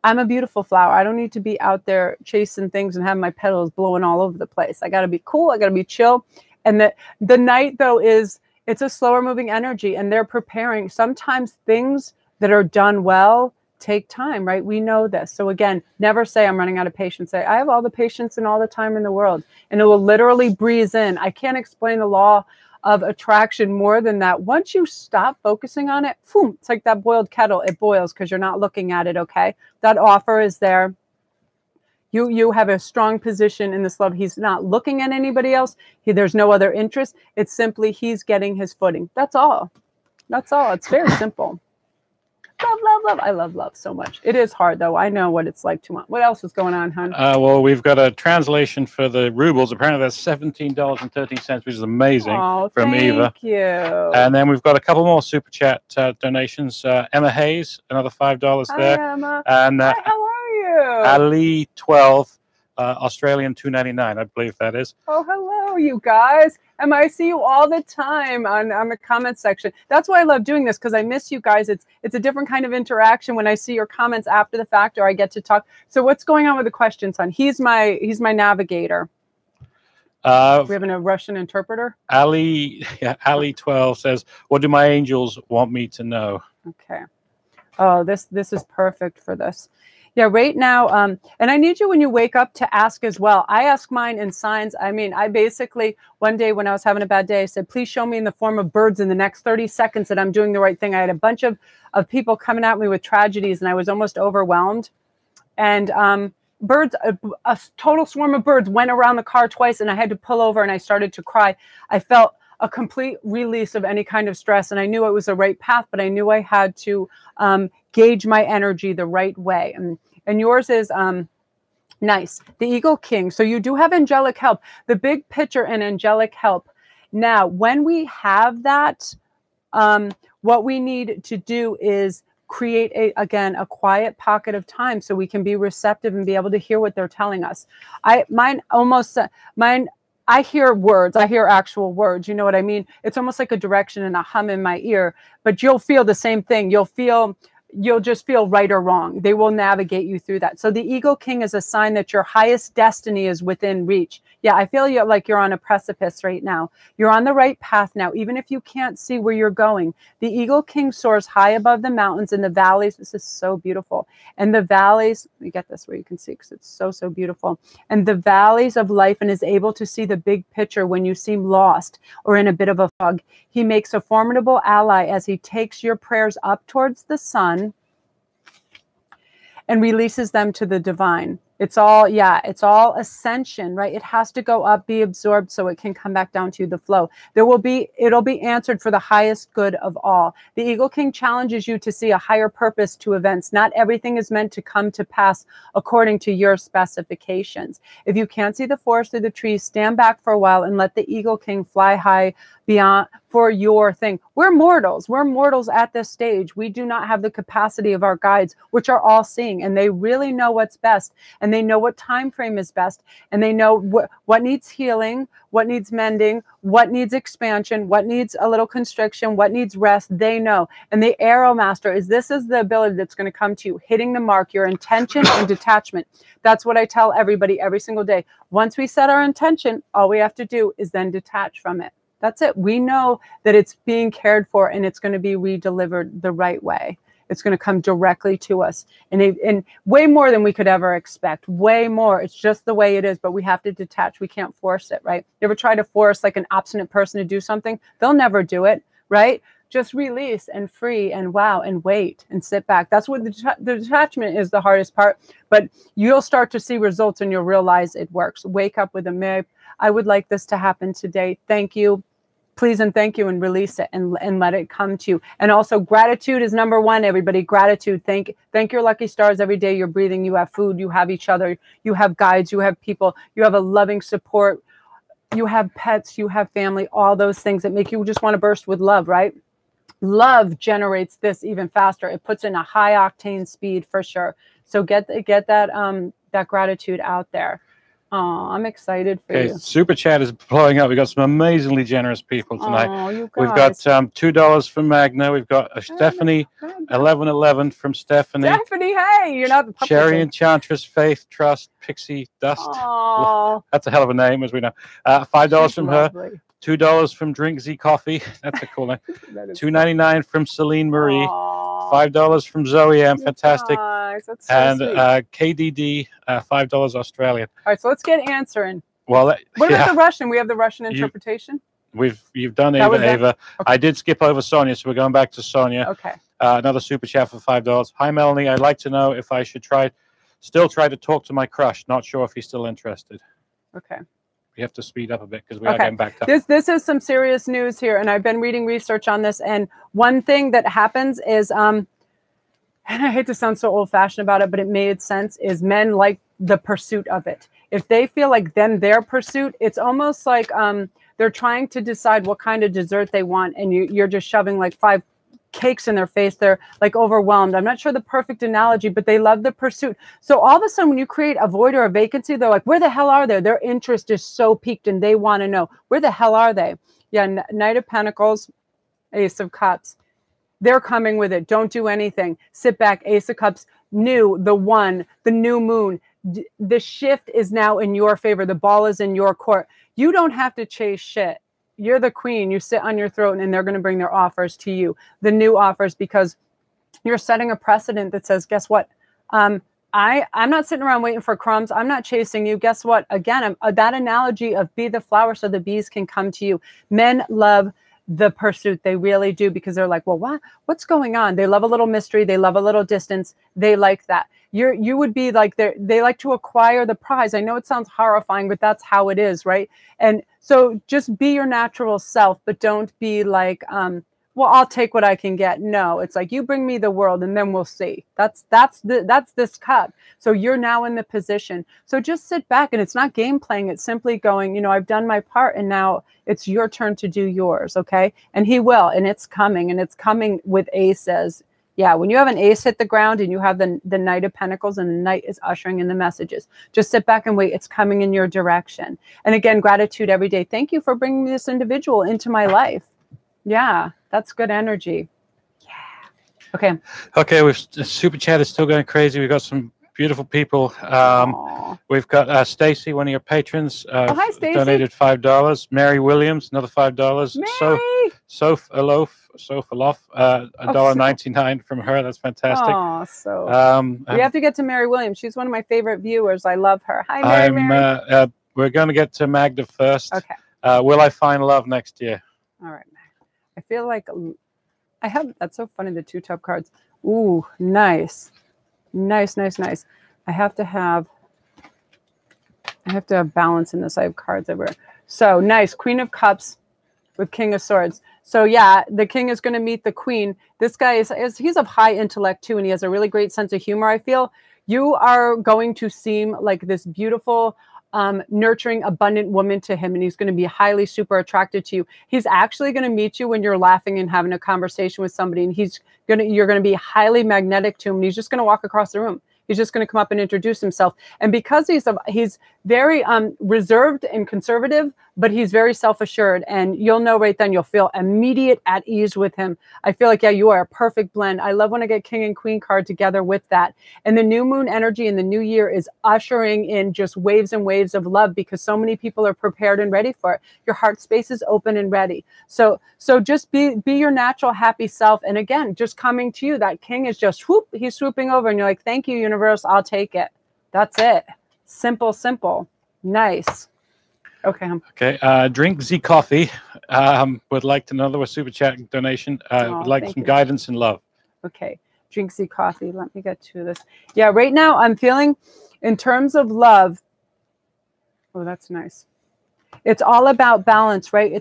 I'm a beautiful flower. I don't need to be out there chasing things and have my petals blowing all over the place. I got to be cool. I got to be chill. And the night, though, it's a slower moving energy, and they're preparing. Sometimes things that are done well take time, right? We know this. So again, never say I'm running out of patience. Say I have all the patience and all the time in the world, and it will literally breeze in. I can't explain the law of attraction more than that. Once you stop focusing on it, boom, it's like that boiled kettle. It boils because you're not looking at it, okay? That offer is there. You have a strong position in this love. He's not looking at anybody else. There's no other interest. It's simply he's getting his footing. That's all. That's all. It's very simple. Love, love, love. I love love so much. It is hard, though. I know what it's like to want. What else is going on, hon? Well, we've got a translation for the rubles. Apparently, that's $17.13, which is amazing from Eva. Thank you. And then we've got a couple more super chat donations. Emma Hayes, another $5 there. Hi, Emma. And Hi, how are you? Ali 12, Australian $2.99, I believe that is. Oh, hello, you guys. Emma, I see you all the time on the comment section. That's why I love doing this, because I miss you guys. It's a different kind of interaction when I see your comments after the fact, or I get to talk. So what's going on with the questions, hon? He's my navigator. We have a Russian interpreter. Ali 12 says, "What do my angels want me to know?" Okay. Oh, this is perfect for this. Yeah, right now, and I need you when you wake up to ask as well. I ask mine in signs. I mean, I basically, one day when I was having a bad day, I said, please show me in the form of birds in the next 30 seconds that I'm doing the right thing. I had a bunch of people coming at me with tragedies, and I was almost overwhelmed. And birds, a total swarm of birds went around the car twice, and I had to pull over, and I started to cry. I felt a complete release of any kind of stress, and I knew it was the right path, but I knew I had to gauge my energy the right way. And yours is nice, the Eagle King. So you do have angelic help, the big picture and angelic help. Now, when we have that, what we need to do is create a quiet pocket of time so we can be receptive and be able to hear what they're telling us. I hear words. I hear actual words. You know what I mean? It's almost like a direction and a hum in my ear, but you'll feel the same thing. You'll just feel right or wrong. They will navigate you through that. So the Eagle King is a sign that your highest destiny is within reach. Yeah, I feel like you're on a precipice right now. You're on the right path now, even if you can't see where you're going. The Eagle King soars high above the mountains and the valleys. This is so beautiful. And the valleys, let me get this where you can see, because it's so, so beautiful. And the valleys of life, and is able to see the big picture when you seem lost or in a bit of a fog. He makes a formidable ally as he takes your prayers up towards the sun and releases them to the divine. It's all, yeah, it's all ascension, right? It has to go up, be absorbed so it can come back down to the flow. It'll be answered for the highest good of all. The Eagle King challenges you to see a higher purpose to events. Not everything is meant to come to pass according to your specifications. If you can't see the forest through the trees, stand back for a while and let the Eagle King fly high beyond for your thing. We're mortals. We're mortals at this stage. We do not have the capacity of our guides, which are all seeing, and they really know what's best, and they know what time frame is best, and they know what needs healing, what needs mending, what needs expansion, what needs a little constriction, what needs rest. They know. And the Arrow Master is the ability that's going to come to you, hitting the mark, your intention and detachment. That's what I tell everybody every single day. Once we set our intention, all we have to do is then detach from it. That's it. We know that it's being cared for and it's going to be redelivered the right way. It's going to come directly to us and way more than we could ever expect. Way more. It's just the way it is, but we have to detach. We can't force it, right? You ever try to force like an obstinate person to do something? They'll never do it, right? Just release and free and wow and wait and sit back. That's what the detachment is, the hardest part. But you'll start to see results and you'll realize it works. Wake up with a map. I would like this to happen today. Thank you. Please and thank you, and release it and let it come to you. And also gratitude is number one, everybody. Gratitude. Thank your lucky stars every day you're breathing. You have food, you have each other, you have guides, you have people, you have a loving support, you have pets, you have family, all those things that make you just want to burst with love, right? Love generates this even faster. It puts in a high octane speed for sure. So get that gratitude out there. Oh, I'm excited for you. Super chat is blowing up. We've got some amazingly generous people tonight. Oh, you guys. We've got $2 from Magna. We've got a Stephanie, 1111 from Stephanie. Stephanie, hey, you're not the puppet. Sherry Enchantress, Faith, Trust, Pixie, Dust. Oh. That's a hell of a name, as we know. $5 She's from lovely. her. $2 from Drink Z Coffee. That's a cool name. $2.99 from Celine Marie. $5 from Zoe M. Fantastic. Nice. That's so and sweet. KDD, $5 Australian. All right, so let's get answering. Well, what about the Russian? We have the Russian interpretation. You've done Ava. Okay. I did skip over Sonia, so we're going back to Sonia. Okay. Another super chat for $5. Hi Melanie, I'd like to know if I should still try to talk to my crush. Not sure if he's still interested. Okay. We have to speed up a bit because we are getting backed up. This is some serious news here, and I've been reading research on this. And one thing that happens is, and I hate to sound so old-fashioned about it, but it made sense, is men like the pursuit of it. If they feel like then their pursuit, it's almost like they're trying to decide what kind of dessert they want, and you're just shoving like 5 cakes in their face. They're like overwhelmed. I'm not sure the perfect analogy, but they love the pursuit. So all of a sudden when you create a void or a vacancy, they're like, where the hell are they? Their interest is so piqued and they want to know, where the hell are they? Yeah, Knight of Pentacles, Ace of Cups. They're coming with it. Don't do anything. Sit back. Ace of Cups, new, the one, the new moon. The shift is now in your favor. The ball is in your court. You don't have to chase shit. You're the queen. You sit on your throne and they're going to bring their offers to you. The new offers, because you're setting a precedent that says, guess what? I'm not sitting around waiting for crumbs. I'm not chasing you. Guess what? Again, that analogy of be the flower so the bees can come to you. Men love the pursuit. They really do, because they're like, well, what's going on? They love a little mystery. They love a little distance. They like that. You would be like, they like to acquire the prize. I know it sounds horrifying, but that's how it is, right? And so just be your natural self, but don't be like, well, I'll take what I can get. No, it's like, you bring me the world and then we'll see. That's this cup. So you're now in the position. So just sit back, and it's not game playing. It's simply going, I've done my part and now it's your turn to do yours. Okay. And he will, and it's coming with aces. Yeah. When you have an ace hit the ground and you have the Knight of Pentacles and the Knight is ushering in the messages, just sit back and wait. It's coming in your direction. And again, gratitude every day. Thank you for bringing this individual into my life. Yeah. That's good energy. Yeah. Okay. Super chat is still going crazy. We've got some beautiful people. We've got Stacy, one of your patrons, hi, Stacy. donated $5. Mary Williams, another $5. Mary! Soph Alof, $1.99 from her. That's fantastic. Oh, so we have to get to Mary Williams. She's one of my favorite viewers. I love her. Hi, Mary. We're going to get to Magda first. Okay. Will I find love next year? All right, Magda. I feel like I have. That's so funny. The 2 top cards. Ooh, nice. Nice. I have to have. I have to have balance in this. I have cards everywhere. So nice. Queen of Cups with King of Swords. So yeah, the king is going to meet the queen. This guy he's of high intellect too, and he has a really great sense of humor. I feel you are going to seem like this beautiful, nurturing, abundant woman to him, and he's going to be highly super attracted to you. He's actually going to meet you when you're laughing and having a conversation with somebody, and you're going to be highly magnetic to him, and he's just going to walk across the room. He's just going to come up and introduce himself. And because he's very reserved and conservative, but he's very self-assured. And you'll know right then, you'll feel immediate at ease with him. I feel like, yeah, you are a perfect blend. I love when I get king and queen card together with that. And the new moon energy in the new year is ushering in just waves and waves of love, because so many people are prepared and ready for it. Your heart space is open and ready. So just be your natural happy self. And again, just coming to you, that king is just whoop, he's swooping over, and you're like, thank you, universe, I'll take it. That's it. Simple, simple. Nice. Okay. Okay. Drink Z Coffee would like to know the super chat donation. Would like some guidance and love. Okay. Drink Z Coffee. Let me get to this. Yeah. Right now I'm feeling in terms of love. Oh, that's nice. It's all about balance, right?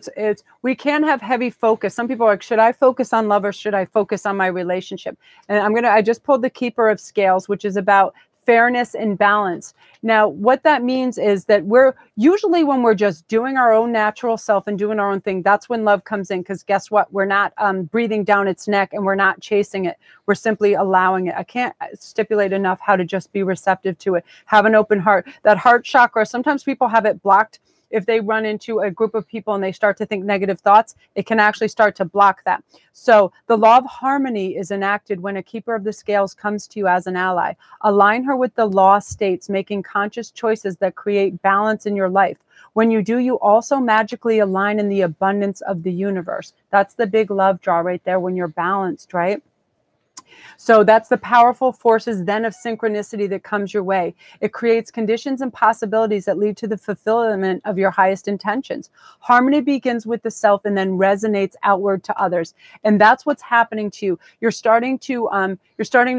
We can't have heavy focus. Some people are like, should I focus on love or should I focus on my relationship? And I just pulled the Keeper of Scales, which is about fairness and balance. Now, what that means is that we're usually, when we're just doing our own natural self and doing our own thing, that's when love comes in. Because guess what? We're not breathing down its neck, and we're not chasing it. We're simply allowing it. I can't stipulate enough how to just be receptive to it. Have an open heart. That heart chakra, sometimes people have it blocked. If they run into a group of people and they start to think negative thoughts, it can actually start to block that. So the law of harmony is enacted when a keeper of the scales comes to you as an ally. Align her with the law states, making conscious choices that create balance in your life. When you do, you also magically align in the abundance of the universe. That's the big love draw right there, when you're balanced, right? So that's the powerful forces then of synchronicity that comes your way. It creates conditions and possibilities that lead to the fulfillment of your highest intentions. Harmony begins with the self and then resonates outward to others. And that's what's happening to you. You're starting to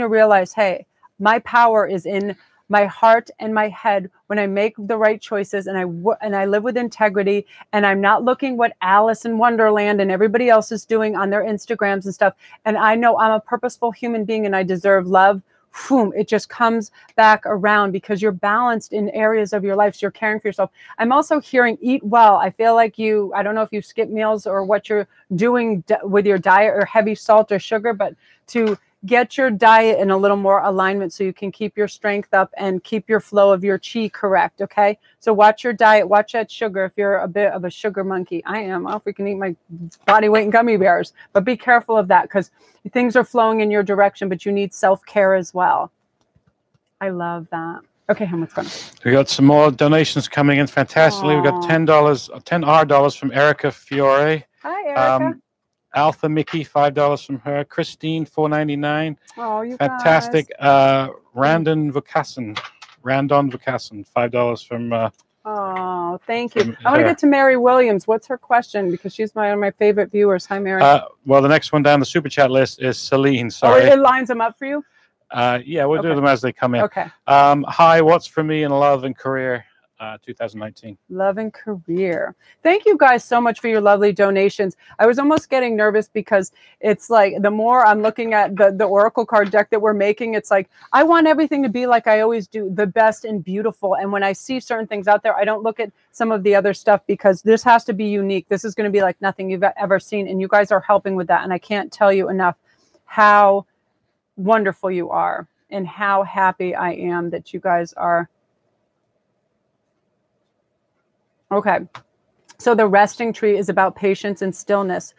realize, hey, my power is in my heart and my head when I make the right choices and I live with integrity, and I'm not looking what Alice in Wonderland and everybody else is doing on their Instagrams and stuff. And I know I'm a purposeful human being and I deserve love. Boom, it just comes back around because you're balanced in areas of your life. So you're caring for yourself. I'm also hearing eat well. I feel like I don't know if you skip meals or what you're doing with your diet, or heavy salt or sugar, but to get your diet in a little more alignment so you can keep your strength up and keep your flow of your chi correct, okay? So watch your diet, watch that sugar if you're a bit of a sugar monkey. I am. I don't know if we can eat my body weight in gummy bears, but be careful of that because things are flowing in your direction, but you need self-care as well. I love that. Okay, what's going on? We got some more donations coming in fantastically. We got $10 from Erica Fiore. Hi, Erica. Alpha Mickey, $5 from her. Christine, $4.99. Oh, you fantastic. Guys. Randon Vukasin, $5 from. Oh, thank you. I want to get to Mary Williams. What's her question? Because she's one of my favorite viewers. Hi, Mary. Well, the next one down the super chat list is Celine. Sorry. Oh, it lines them up for you? Yeah, we'll do them as they come in. Okay. Hi, what's for me in love and career? 2019. Love and career. Thank you guys so much for your lovely donations. I was almost getting nervous because it's like the more I'm looking at the oracle card deck that we're making, it's like I want everything to be like I always do, the best and beautiful. And when I see certain things out there, I don't look at some of the other stuff because this has to be unique. This is going to be like nothing you've ever seen, and you guys are helping with that. And I can't tell you enough how wonderful you are and how happy I am that you guys are. Okay, so the resting tree is about patience and stillness.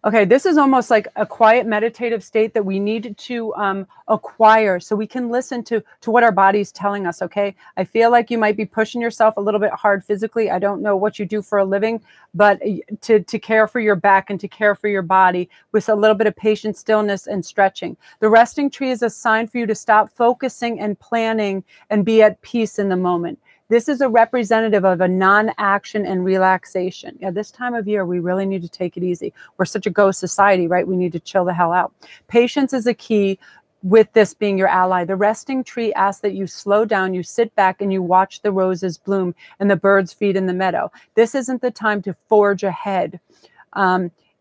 Okay, this is almost like a quiet meditative state that we need to acquire so we can listen to what our body's telling us, okay? I feel like you might be pushing yourself a little bit hard physically. I don't know what you do for a living, but to care for your back and to care for your body with a little bit of patience, stillness, and stretching. The resting tree is a sign for you to stop focusing and planning and be at peace in the moment. This is a representative of a non-action and relaxation. Yeah, this time of year, we really need to take it easy. We're such a go society, right? We need to chill the hell out. Patience is a key with this being your ally. The resting tree asks that you slow down, you sit back, and you watch the roses bloom and the birds feed in the meadow. This isn't the time to forge ahead.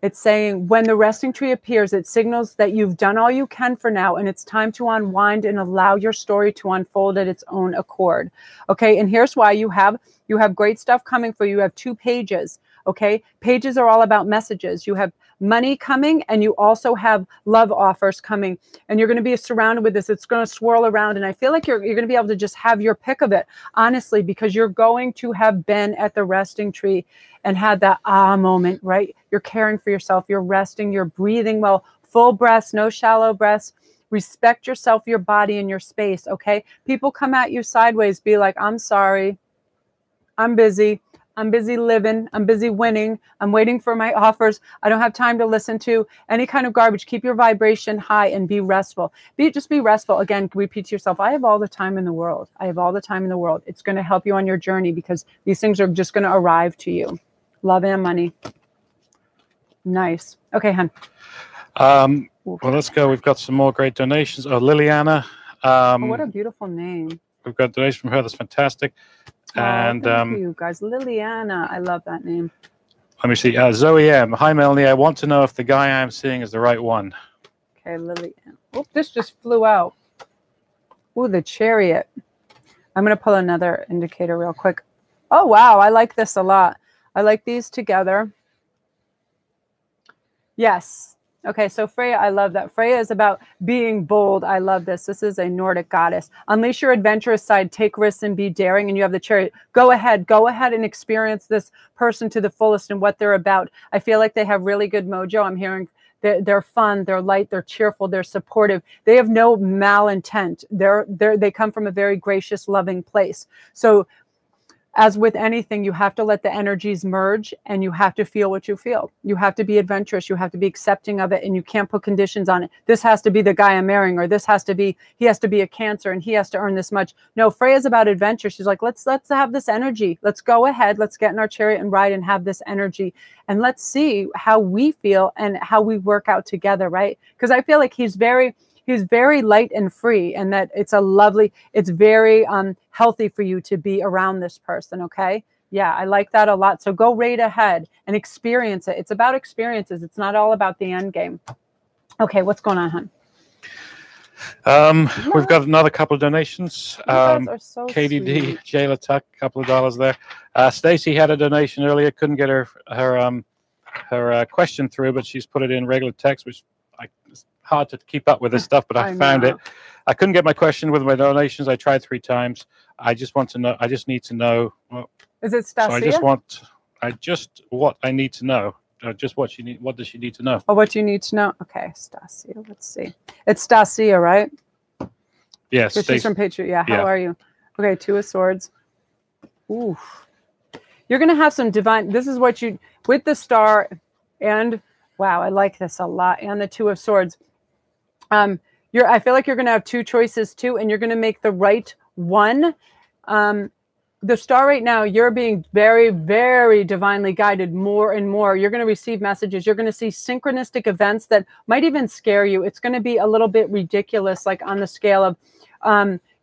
It's saying when the resting tree appears, it signals that you've done all you can for now, and it's time to unwind and allow your story to unfold at its own accord. Okay, and here's why. You have great stuff coming for you. You have 2 pages. Okay, pages are all about messages. You have money coming, and you also have love offers coming, and you're going to be surrounded with this. It's going to swirl around, and I feel like you're going to be able to just have your pick of it, honestly, because you're going to have been at the resting tree and had that moment, right? You're caring for yourself, you're resting, you're breathing well, full breaths, no shallow breaths. Respect yourself, your body, and your space. Okay, people come at you sideways, be like, I'm sorry, I'm busy living, I'm busy winning, I'm waiting for my offers, I don't have time to listen to any kind of garbage. Keep your vibration high and be restful. Just be restful. Again, repeat to yourself, I have all the time in the world. I have all the time in the world. It's going to help you on your journey because these things are just going to arrive to you. Love and money. Nice. Okay, hon. Well, let's go. We've got some more great donations. Oh, Liliana. What a beautiful name. We've got a donation from her. That's fantastic. And thank you guys. Liliana. I love that name. Let me see. Zoe M. Hi, Melanie. I want to know if the guy I'm seeing is the right one. Okay, Liliana. Oh, this just flew out. Oh, the Chariot. I'm going to pull another indicator real quick. Oh, wow. I like this a lot. I like these together. Yes. Okay, so Freya, I love that. Freya is about being bold. I love this. This is a Nordic goddess. Unleash your adventurous side, take risks and be daring. And you have the Chariot. Go ahead and experience this person to the fullest and what they're about. I feel like they have really good mojo. I'm hearing they're fun, they're light, they're cheerful, they're supportive. They have no malintent. They come from a very gracious, loving place. So as with anything, you have to let the energies merge and you have to feel what you feel. You have to be adventurous. You have to be accepting of it, and you can't put conditions on it. This has to be the guy I'm marrying, or he has to be a Cancer and he has to earn this much. No, Freya's about adventure. She's like, let's have this energy. Let's go ahead. Let's get in our chariot and ride and have this energy. And let's see how we feel and how we work out together, right? Because I feel like he's very light and free, and that it's very healthy for you to be around this person. Okay. Yeah. I like that a lot. So go right ahead and experience it. It's about experiences. It's not all about the end game. Okay. What's going on, hon? We've got another couple of donations. You guys are so KDD, sweet. Jayla Tuck, a couple of dollars there. Stacy had a donation earlier. Couldn't get her question through, but she's put it in regular text, which it's hard to keep up with this stuff, but I found it. I couldn't get my question with my donations. I tried 3 times. I just want to know. I just need to know. Well, is it Stasia? So what I need to know. Just what she need. What does she need to know? Oh, what you need to know. Okay, Stasia. Let's see. It's Stasia, right? Yes. She's from Patriot. Yeah. How are you? Okay, 2 of Swords. Ooh. You're gonna have some divine. This is what you with the Star, and wow, I like this a lot. And the 2 of Swords. I feel like you're going to have 2 choices too, and you're going to make the right one. The Star right now, you're being very, very divinely guided more and more. You're going to receive messages. You're going to see synchronistic events that might even scare you. It's going to be a little bit ridiculous, like on the scale of,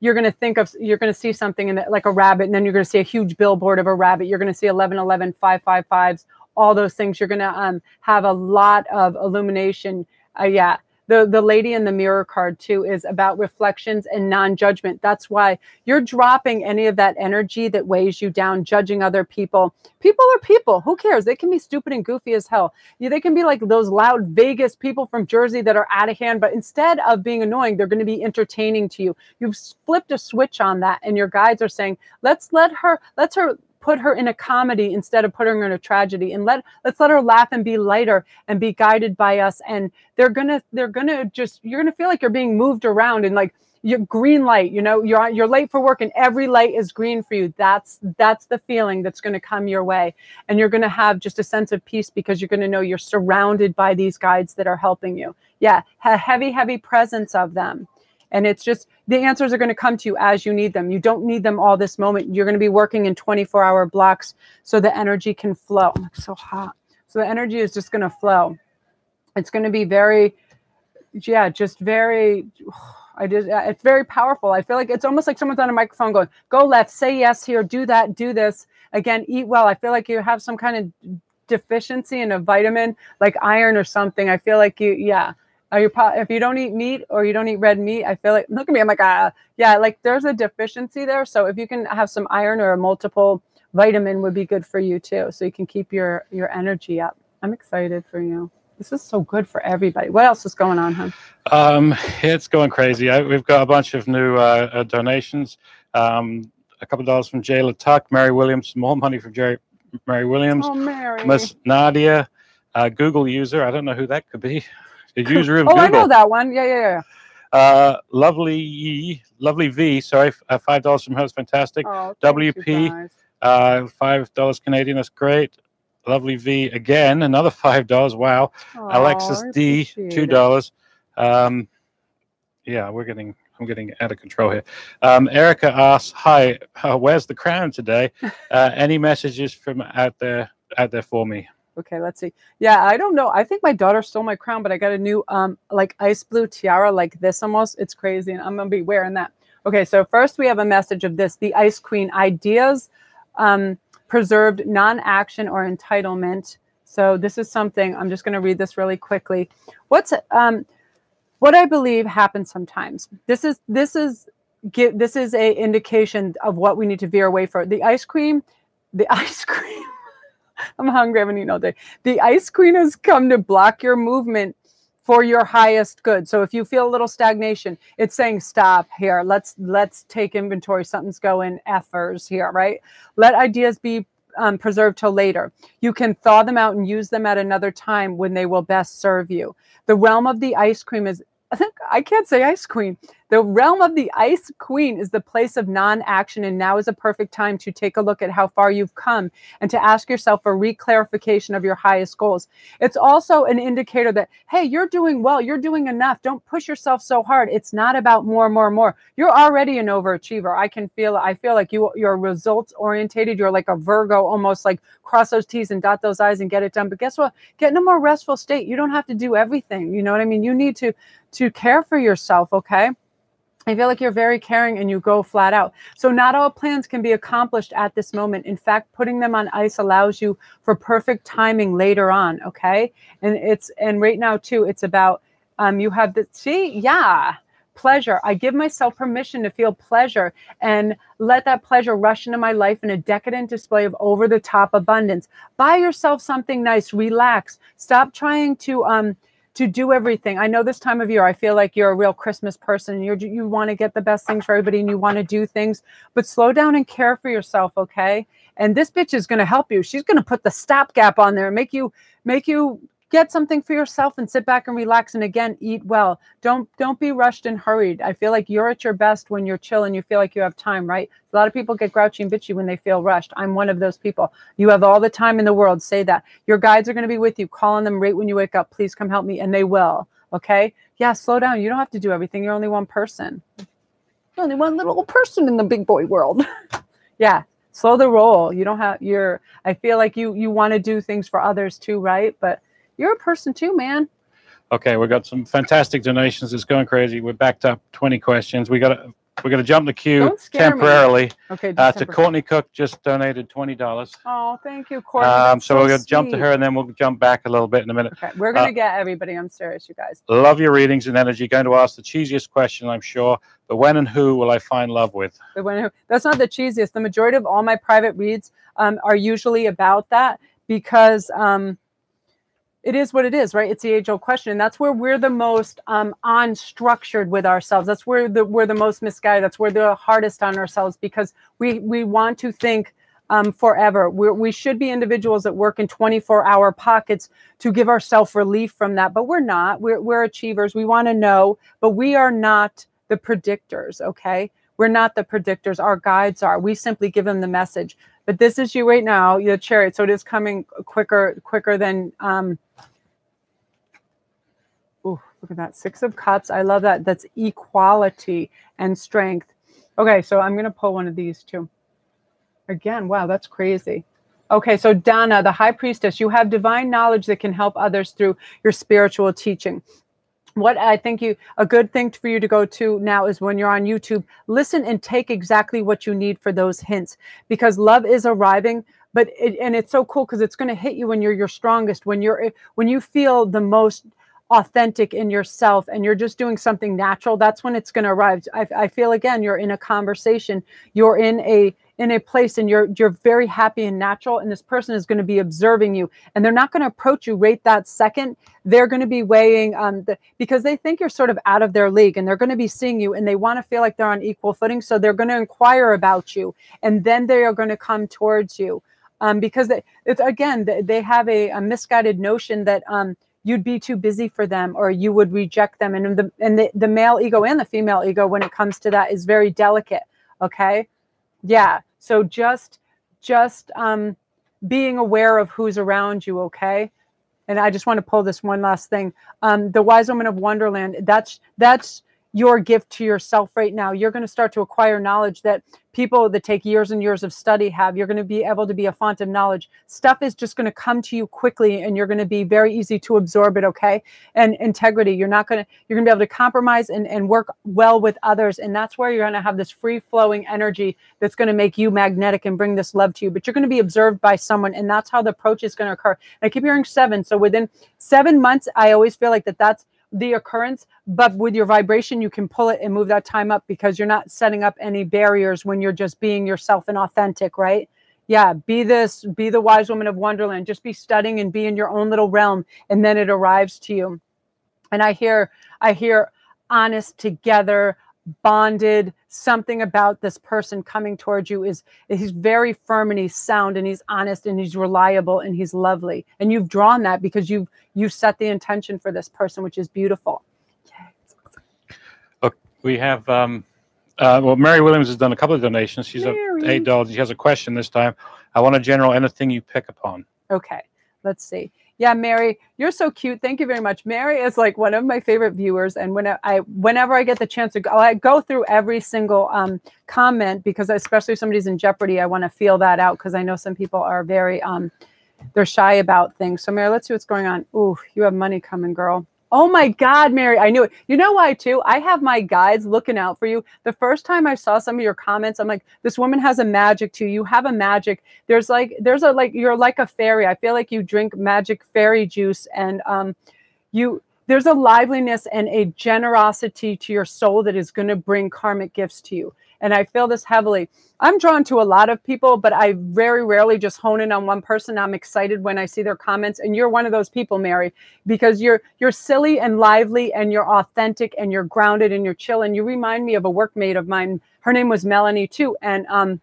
you're going to see something in that, like a rabbit, and then you're going to see a huge billboard of a rabbit. You're going to see 1111, 555s, all those things. You're going to have a lot of illumination. Yeah. The Lady in the Mirror card too is about reflections and non-judgment. That's why you're dropping any of that energy that weighs you down, judging other people. People are people. Who cares? They can be stupid and goofy as hell. They can be like those loud Vegas people from Jersey that are out of hand, but instead of being annoying, they're going to be entertaining to you. You've flipped a switch on that, and your guides are saying, let's put her in a comedy instead of putting her in a tragedy, and let's let her laugh and be lighter and be guided by us. And you're gonna feel like you're being moved around, and like your green light, you're late for work and every light is green for you. That's the feeling that's going to come your way, and you're going to have just a sense of peace because you're going to know you're surrounded by these guides that are helping you. Yeah, a heavy presence of them. And it's just, the answers are going to come to you as you need them. You don't need them all this moment. You're going to be working in 24-hour blocks so the energy can flow. Oh, it's so hot. So the energy is just going to flow. It's going to be very, yeah, just very, it's very powerful. I feel like it's almost like someone's on a microphone going, go left, say yes here, do that, do this. Again, eat well. I feel like you have some kind of deficiency in a vitamin like iron or something. I feel like if you don't eat meat or you don't eat red meat, I feel like, look at me, I'm like, yeah, like there's a deficiency there. So if you can have some iron or a multiple vitamin would be good for you too. So you can keep your energy up. I'm excited for you. This is so good for everybody. What else is going on, hon? It's going crazy. We've got a bunch of new donations. A couple of dollars from Jayla Tuck, Mary Williams, more money from Mary Williams. Oh, Mary. Miss Nadia, Google user. I don't know who that could be. The user of Google. I know that one. Yeah. Lovely V. Sorry, $5 from her is fantastic. Oh, WP, $5 Canadian. That's great. Lovely V again, another $5. Wow. Oh, Alexis D, $2. Yeah, I'm getting out of control here. Erica asks, "Hi, where's the crown today? Any messages from out there for me?" Okay, let's see. Yeah, I don't know. I think my daughter stole my crown, but I got a new like ice blue tiara like this almost. It's crazy, and I'm gonna be wearing that. Okay, so first we have a message of this: the Ice Queen ideas, preserved non-action or entitlement. So this is something I'm just gonna read this really quickly. What I believe happens sometimes. This is a indication of what we need to veer away from. The ice cream. I'm hungry. I haven't eaten all day. The ice cream has come to block your movement for your highest good. So if you feel a little stagnation, it's saying stop here. Let's take inventory. Something's going effers here, right? Let ideas be preserved till later. You can thaw them out and use them at another time when they will best serve you. The realm of the ice cream is, I can't say ice queen. The realm of the Ice Queen is the place of non-action, and now is a perfect time to take a look at how far you've come and to ask yourself for reclarification of your highest goals. It's also an indicator that, hey, you're doing well, you're doing enough. Don't push yourself so hard. It's not about more. You're already an overachiever. I feel like you're results orientated. You're like a Virgo, almost like cross those T's and dot those I's and get it done. But guess what? Get in a more restful state. You don't have to do everything. You know what I mean? You need to care for yourself, okay? I feel like you're very caring and you go flat out. So not all plans can be accomplished at this moment. In fact, putting them on ice allows you for perfect timing later on, okay? And right now too, it's about you have pleasure. I give myself permission to feel pleasure and let that pleasure rush into my life in a decadent display of over-the-top abundance. Buy yourself something nice, relax. Stop trying to do everything. I know this time of year, I feel like you're a real Christmas person. You want to get the best things for everybody and you want to do things, but slow down and care for yourself, okay? And this bitch is going to help you. She's going to put the stopgap on there and make you get something for yourself and sit back and relax. And again, eat well. Don't be rushed and hurried. I feel like you're at your best when you're chill and you feel like you have time, right? A lot of people get grouchy and bitchy when they feel rushed. I'm one of those people. You have all the time in the world. Say that. Your guides are going to be with you. Call on them right when you wake up. Please come help me. And they will. Okay? Yeah, slow down. You don't have to do everything. You're only one person. You're only one little person in the big boy world. Yeah. Slow the roll. You don't have I feel like you want to do things for others too, right? But you're a person too, man. Okay, we've got some fantastic donations. It's going crazy. We're backed up 20 questions. We got to jump the queue temporarily. Me. Okay. To Courtney Cook, just donated $20. Oh, thank you, Courtney. So we're going to jump to her and then we'll jump back a little bit in a minute. Okay, we're going to get everybody. I'm serious, you guys. Love your readings and energy. Going to ask the cheesiest question, I'm sure. But when and who will I find love with? The when and who. That's not the cheesiest. The majority of all my private reads are usually about that because it is what it is, right? It's the age-old question. And that's where we're the most unstructured with ourselves. That's where we're the most misguided. That's where the hardest on ourselves because we want to think forever. We should be individuals that work in 24-hour pockets to give ourselves relief from that. But we're not. We're achievers. We want to know, but we are not the predictors, okay? We're not the predictors. Our guides are. We simply give them the message. But this is you right now, the Chariot. So it is coming quicker than... Ooh, look at that. 6 of Cups. I love that. That's equality and strength. Okay, so I'm going to pull one of these too. Again, wow, that's crazy. Okay, so Donna, the High Priestess, you have divine knowledge that can help others through your spiritual teaching. what I think a good thing for you to go to now is when you're on YouTube, listen and take exactly what you need for those hints, because love is arriving. But it's so cool because it's going to hit you when you're your strongest, when you feel the most authentic in yourself and you're just doing something natural. That's when it's going to arrive. I feel, again, you're in a conversation, you're in a place, and you're very happy and natural, and this person is going to be observing you, and they're not going to approach you right that second. They're going to be weighing because they think you're sort of out of their league, and they're going to be seeing you, and they want to feel like they're on equal footing, so they're going to inquire about you, and then they are going to come towards you, because they have a misguided notion that you'd be too busy for them, or you would reject them, and the male ego and the female ego, when it comes to that, is very delicate. Okay. Yeah. So just being aware of who's around you. Okay. And I just want to pull this one last thing. The Wise Woman of Wonderland, that's your gift to yourself right now. You're going to start to acquire knowledge that people that take years and years of study have. You're going to be able to be a font of knowledge. Stuff is just going to come to you quickly, and you're going to be very easy to absorb it. Okay. And integrity, you're going to be able to compromise and work well with others. And that's where you're going to have this free flowing energy that's going to make you magnetic and bring this love to you. But you're going to be observed by someone, and that's how the approach is going to occur. And I keep hearing 7. So within 7 months, I always feel like that's the occurrence, but with your vibration, you can pull it and move that time up, because you're not setting up any barriers when you're just being yourself and authentic, right? Yeah, be the Wise Woman of Wonderland. Just be studying and be in your own little realm, and then it arrives to you. And I hear honest, together, bonded. Something about this person coming towards you is he's very firm, and he's sound, and he's honest, and he's reliable, and he's lovely. And you've drawn that because you've set the intention for this person, which is beautiful. Look, we have Mary Williams has done a couple of donations. She's $8. She has a question this time. I want a general anything you pick upon. Okay, let's see. Yeah, Mary, you're so cute. Thank you very much. Mary is like one of my favorite viewers, and whenever I get the chance to go, I go through every single comment, because especially if somebody's in jeopardy, I want to feel that out, because I know some people are very they're shy about things. So Mary, let's see what's going on. Ooh, you have money coming, girl. Oh my God, Mary, I knew it. You know why too? I have my guides looking out for you. The first time I saw some of your comments, I'm like, this woman has a magic too. You have a magic. You're like a fairy. I feel like you drink magic fairy juice, and there's a liveliness and a generosity to your soul that is going to bring karmic gifts to you. And I feel this heavily. I'm drawn to a lot of people, but I very rarely just hone in on one person. I'm excited when I see their comments. And you're one of those people, Mary, because you're silly and lively, and you're authentic, and you're grounded, and you're chill. And you remind me of a workmate of mine. Her name was Melanie too. And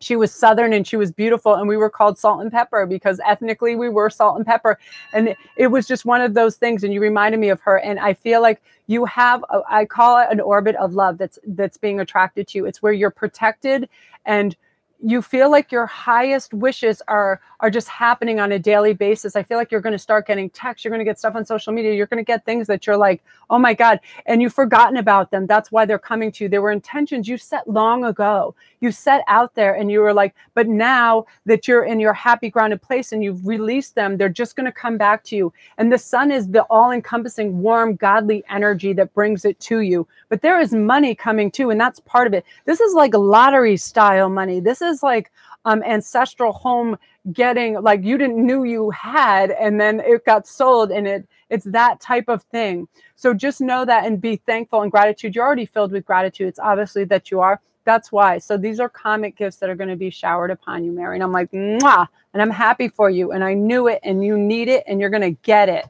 she was Southern, and she was beautiful, and we were called Salt and Pepper because ethnically we were salt and pepper. And it was just one of those things, and you reminded me of her. And I feel like you have, I call it an orbit of love that's being attracted to you. It's where you're protected, and you feel like your highest wishes are just happening on a daily basis. I feel like you're going to start getting texts. You're going to get stuff on social media. You're going to get things that you're like, oh my God. And you've forgotten about them. That's why they're coming to you. There were intentions you set long ago. You set out there, and you were like, but now that you're in your happy grounded place and you've released them, they're just going to come back to you. And the sun is the all encompassing, warm, godly energy that brings it to you. But there is money coming too. And that's part of it. This is like lottery style money. This is like ancestral home getting, like you didn't knew you had, and then it got sold, and it's that type of thing. So just know that and be thankful and gratitude. You're already filled with gratitude. It's obviously that you are. That's why. So these are karmic gifts that are going to be showered upon you, Mary. And I'm like, mwah, and I'm happy for you. And I knew it, and you need it, and you're going to get it.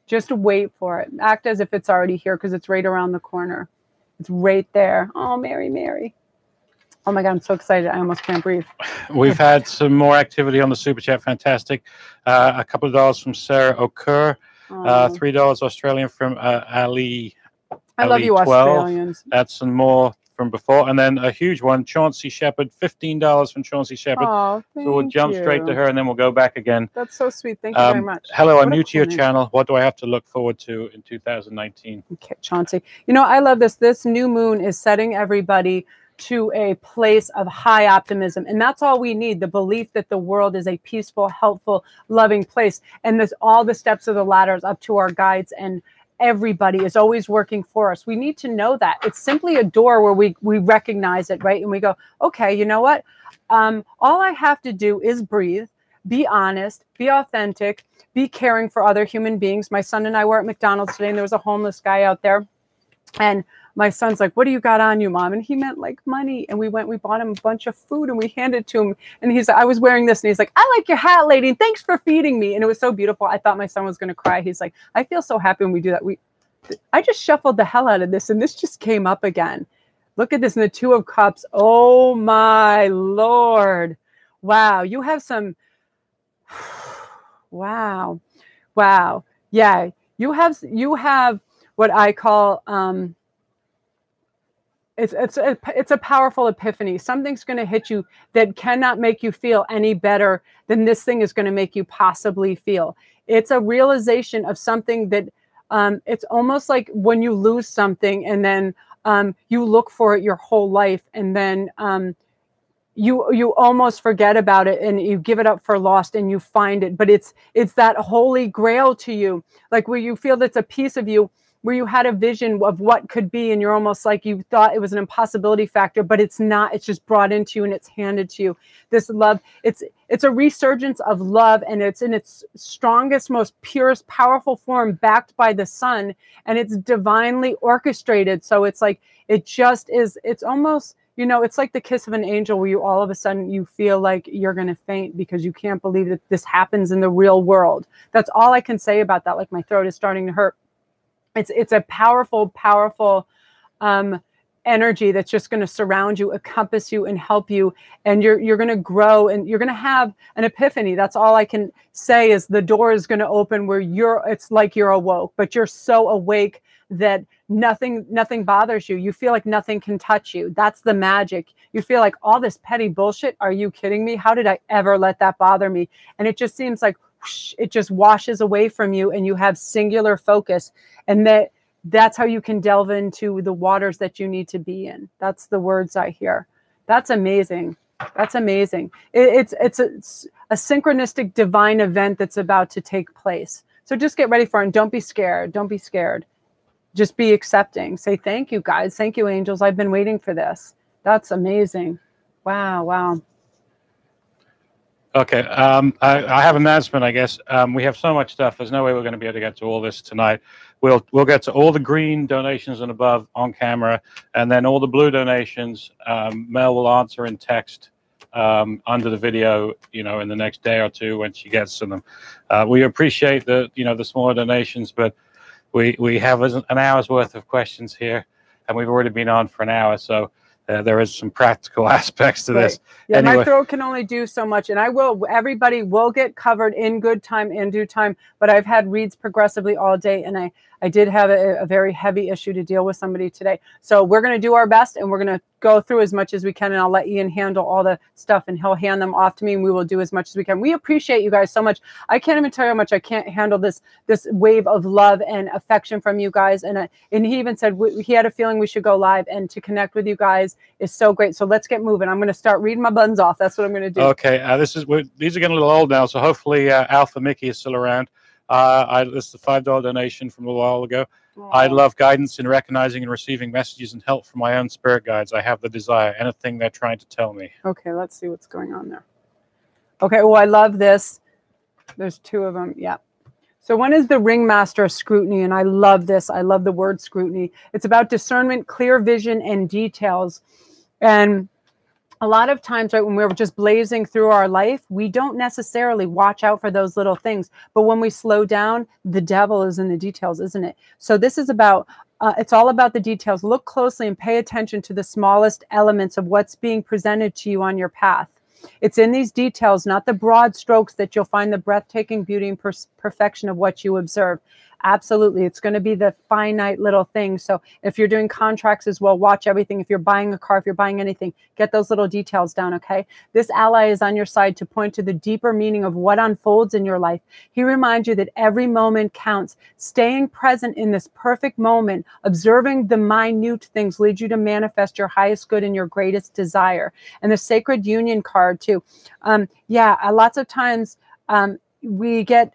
Just wait for it. Act as if it's already here, because it's right around the corner. It's right there. Oh, Mary, Mary. Oh my God, I'm so excited. I almost can't breathe. We've had some more activity on the Super Chat. Fantastic. A couple of dollars from Sarah Okur. $3 Australian from Ali. I love you, 12. Australians. That's some more from before. And then a huge one, Chauncey Shepherd, $15 from Chauncey Shepherd. Oh, so we'll jump straight to her, and then we'll go back again. That's so sweet. Thank you very much. Hello, I'm new to your channel. What do I have to look forward to in 2019? Okay, Chauncey. You know, I love this. This new moon is setting everybody to a place of high optimism. And that's all we need, the belief that the world is a peaceful, helpful, loving place. And this, all the steps of the ladders up to our guides and everybody is always working for us. We need to know that. It's simply a door where we recognize it, right? And we go, okay, you know what? All I have to do is breathe, be honest, be authentic, be caring for other human beings. My son and I were at McDonald's today, and there was a homeless guy out there. And my son's like, what do you got on you, Mom? And he meant like money. And we bought him a bunch of food and we handed it to him. And he's like, I was wearing this. And he's like, I like your hat, lady. And thanks for feeding me. And it was so beautiful. I thought my son was going to cry. He's like, I feel so happy when we do that. I just shuffled the hell out of this. And this just came up again. Look at this in the Two of Cups. Oh my Lord. Wow. You have some, wow. Wow. Yeah. You have what I call, it's a powerful epiphany. Something's going to hit you that cannot make you feel any better than this thing is going to make you possibly feel. It's a realization of something that it's almost like when you lose something and then you look for it your whole life, and then you almost forget about it and you give it up for lost and you find it. But it's that holy grail to you, like where you feel that's a piece of you, where you had a vision of what could be, and you're almost like you thought it was an impossibility factor, but it's not. It's just brought into you and it's handed to you. This love, it's a resurgence of love, and it's in its strongest, most purest, powerful form, backed by the sun, and it's divinely orchestrated. So it's like, it just is, it's almost, you know, it's like the kiss of an angel, where you all of a sudden you feel like you're going to faint because you can't believe that this happens in the real world. That's all I can say about that. Like, my throat is starting to hurt. It's a powerful, powerful energy that's just going to surround you, encompass you, and help you. And you're going to grow, and you're going to have an epiphany. That's all I can say, is the door is going to open where it's like you're awoke, but you're so awake that nothing bothers you. You feel like nothing can touch you. That's the magic. You feel like, all this petty bullshit, are you kidding me? How did I ever let that bother me? And it just seems like it just washes away from you, and you have singular focus, and that's how you can delve into the waters that you need to be in. That's the words I hear. That's amazing. That's amazing. It's a synchronistic divine event that's about to take place. So just get ready for it, and don't be scared. Don't be scared. Just be accepting. Say, thank you, guys. Thank you, angels. I've been waiting for this. That's amazing. Wow. Wow. Okay, I have an announcement, I guess. We have so much stuff. There's no way we're going to be able to get to all this tonight. We'll get to all the green donations and above on camera, and then all the blue donations, Mel will answer in text under the video, you know, in the next day or two when she gets to them. We appreciate the smaller donations, but we have an hour's worth of questions here, and we've already been on for an hour, so there is some practical aspects to this. Yeah, anyway. My throat can only do so much, and everybody will get covered in good time and due time, but I've had reads progressively all day, and I did have a very heavy issue to deal with somebody today. So we're going to do our best, and we're going to go through as much as we can, and I'll let Ian handle all the stuff, and he'll hand them off to me, and we will do as much as we can. We appreciate you guys so much. I can't even tell you how much I can't handle this wave of love and affection from you guys. And he even said he had a feeling we should go live, and to connect with you guys is so great. So let's get moving. I'm going to start reading my buns off. That's what I'm going to do. Okay, these are getting a little old now, so hopefully Alpha Mickey is still around. This is a $5 donation from a while ago. Aww. I love guidance in recognizing and receiving messages and help from my own spirit guides. I have the desire, anything they're trying to tell me. Okay, let's see what's going on there. Okay, well, I love this. There's two of them. Yeah. So one is the Ringmaster of Scrutiny, and I love this. I love the word scrutiny. It's about discernment, clear vision, and details. And a lot of times, right, when we're just blazing through our life, we don't necessarily watch out for those little things. But when we slow down, the devil is in the details, isn't it? So this is about, it's all about the details. Look closely and pay attention to the smallest elements of what's being presented to you on your path. It's in these details, not the broad strokes, that you'll find the breathtaking beauty and perfection of what you observe. Absolutely. It's going to be the finite little things. So if you're doing contracts as well, watch everything. If you're buying a car, if you're buying anything, get those little details down, okay? This ally is on your side to point to the deeper meaning of what unfolds in your life. He reminds you that every moment counts. Staying present in this perfect moment, observing the minute things, leads you to manifest your highest good and your greatest desire. And the Sacred Union card too. Yeah, lots of times we get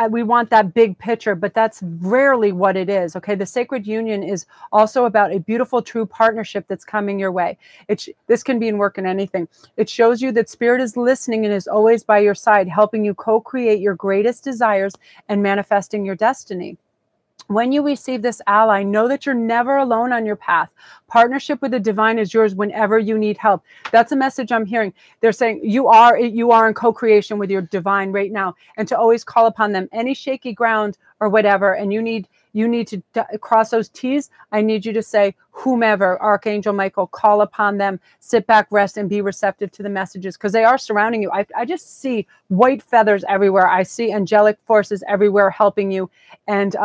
we want that big picture, but that's rarely what it is. Okay. The sacred union is also about a beautiful, true partnership that's coming your way. This can be in work and anything. It shows you that spirit is listening and is always by your side, helping you co-create your greatest desires and manifesting your destiny. When you receive this ally, know that you're never alone on your path. Partnership with the divine is yours whenever you need help. That's a message I'm hearing. They're saying you are in co-creation with your divine right now, and to always call upon them. Any shaky ground or whatever, and you need to cross those T's. I need you to say, whomever, Archangel Michael, call upon them, sit back, rest, and be receptive to the messages, because they are surrounding you. I just see white feathers everywhere. I see angelic forces everywhere helping you, and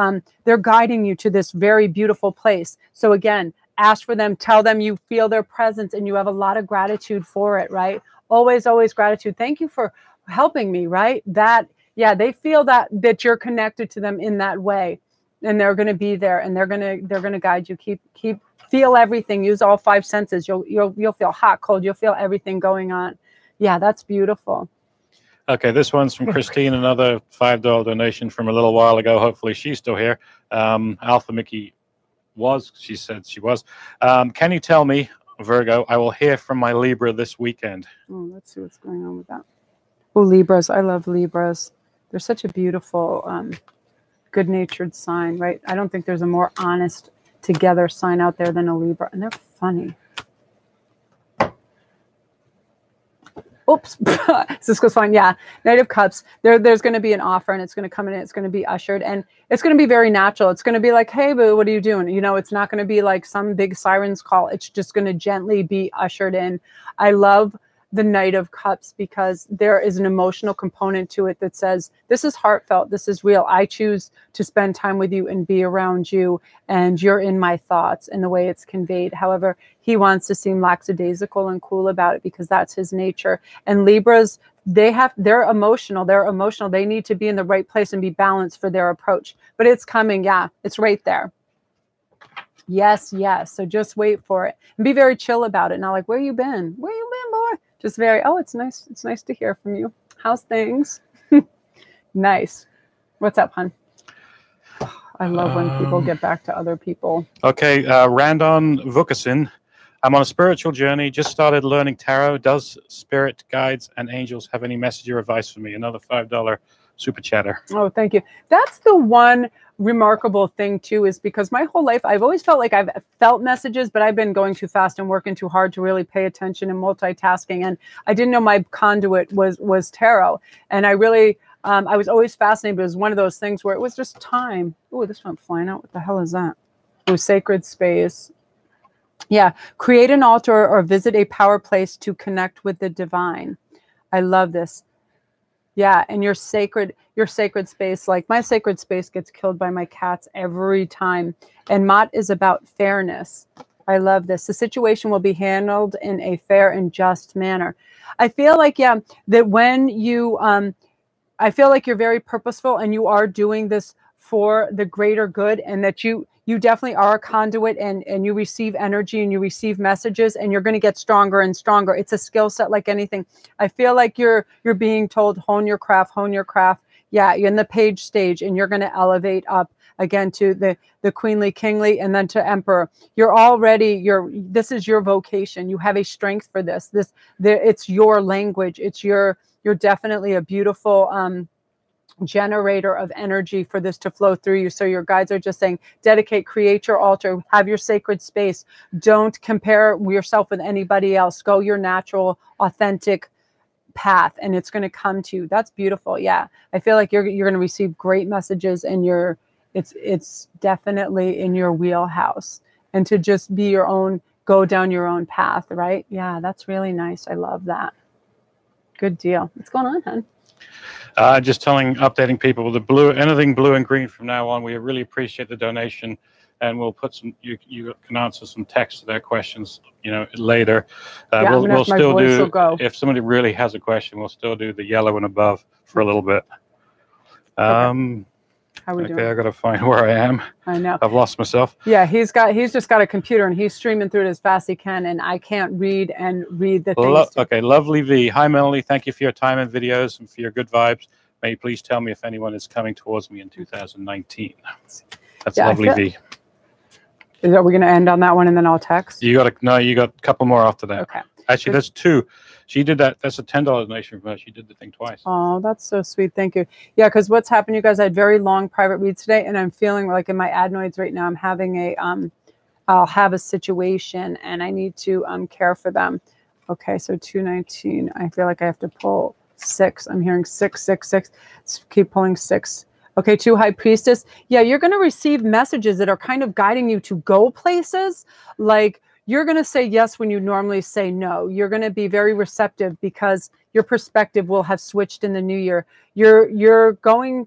they're guiding you to this very beautiful place. So again, ask for them, tell them you feel their presence, and you have a lot of gratitude for it, right? Always, always gratitude. Thank you for helping me, right? Yeah, they feel that you're connected to them in that way. And they're going to be there, and they're going to guide you. Feel everything. Use all 5 senses. You'll feel hot, cold. You'll feel everything going on. Yeah, that's beautiful. Okay, this one's from Christine, another $5 donation from a little while ago. Hopefully she's still here. Alpha Mickey she said she was. Can you tell me, Virgo, I will hear from my Libra this weekend. Oh, let's see what's going on with that. Oh, Libras. I love Libras. They're such a beautiful, good-natured sign, right? I don't think there's a more honest together sign out there than a Libra, and they're funny. Oops. This goes fine. Yeah. Knight of Cups. There's going to be an offer, and it's going to come in, and it's going to be ushered, and it's going to be very natural. It's going to be like, hey, boo, what are you doing? You know, it's not going to be like some big siren's call. It's just going to gently be ushered in. I love the Knight of Cups because there is an emotional component to it that says, this is heartfelt, this is real. I choose to spend time with you and be around you, and you're in my thoughts, and the way it's conveyed. However, he wants to seem lackadaisical and cool about it because that's his nature. And Libras, they're emotional. They need to be in the right place and be balanced for their approach. But it's coming. Yeah, it's right there. Yes, yes. So just wait for it and be very chill about it. Not like, where you been? Where you been, boy? Just very, oh, it's nice. It's nice to hear from you. How's things? Nice. What's up, hon? I love when people get back to other people. Okay, Randon Vukasin. I'm on a spiritual journey. Just started learning tarot. Does spirit guides and angels have any message or advice for me? Another $5 super chatter. Oh, thank you. That's the one remarkable thing too, is because my whole life I've always felt like I've felt messages, but I've been going too fast and working too hard to really pay attention and multitasking, and I didn't know my conduit was tarot. And I really I was always fascinated, but it was one of those things where it was just time. Oh, this went flying out. What the hell is that? It was sacred space. Yeah, create an altar or visit a power place to connect with the divine. I love this. Yeah, and your sacred space, like my sacred space gets killed by my cats every time. And Mott is about fairness. I love this. The situation will be handled in a fair and just manner. I feel like, yeah, that when you, I feel like you're very purposeful and you are doing this for the greater good, and that you definitely are a conduit, and you receive energy and you receive messages, and you're going to get stronger and stronger. It's a skill set like anything. I feel like you're being told, hone your craft, hone your craft. Yeah, you're in the page stage, and you're going to elevate up again to the queenly, kingly, and then to emperor. You're already, this is your vocation. You have a strength for this. It's your language. You're definitely a beautiful generator of energy for this to flow through you. So your guides are just saying, dedicate, create your altar, have your sacred space. Don't compare yourself with anybody else. Go your natural, authentic path, and it's going to come to you. That's beautiful. Yeah, I feel like you're going to receive great messages, and it's definitely in your wheelhouse. And to just be your own, go down your own path, right? Yeah, that's really nice. I love that. Good deal. What's going on, hon? Just updating people with the blue, anything blue and green from now on. We really appreciate the donation, and we'll put some. You can answer some text to their questions, later. Yeah, we'll still do. If somebody really has a question, we'll still do the yellow and above for a little bit. Okay. How we doing? I gotta find where I am. I know. I've lost myself. Yeah, he's just got a computer, and he's streaming through it as fast as he can, and I can't read the things. Okay, Lovely V. Hi, Melanie. Thank you for your time and videos and for your good vibes. May you please tell me if anyone is coming towards me in 2019. That's Yeah, lovely, V. Are we going to end on that one and then I'll text? You got a couple more after that. Okay. Actually, there's two. She did that. That's a $10 donation from her. She did the thing twice. Oh, that's so sweet. Thank you. Yeah, because what's happened, you guys, I had very long private reads today, and I'm feeling like in my adenoids right now, I'm having a, I'll have a situation, and I need to care for them. Okay, so 219. I feel like I have to pull 6. I'm hearing 6, 6, 6. Let's keep pulling 6. Okay, 2 High Priestess. Yeah, you're going to receive messages that are kind of guiding you to go places. Like, you're going to say yes when you normally say no. You're going to be very receptive because your perspective will have switched in the new year. You're going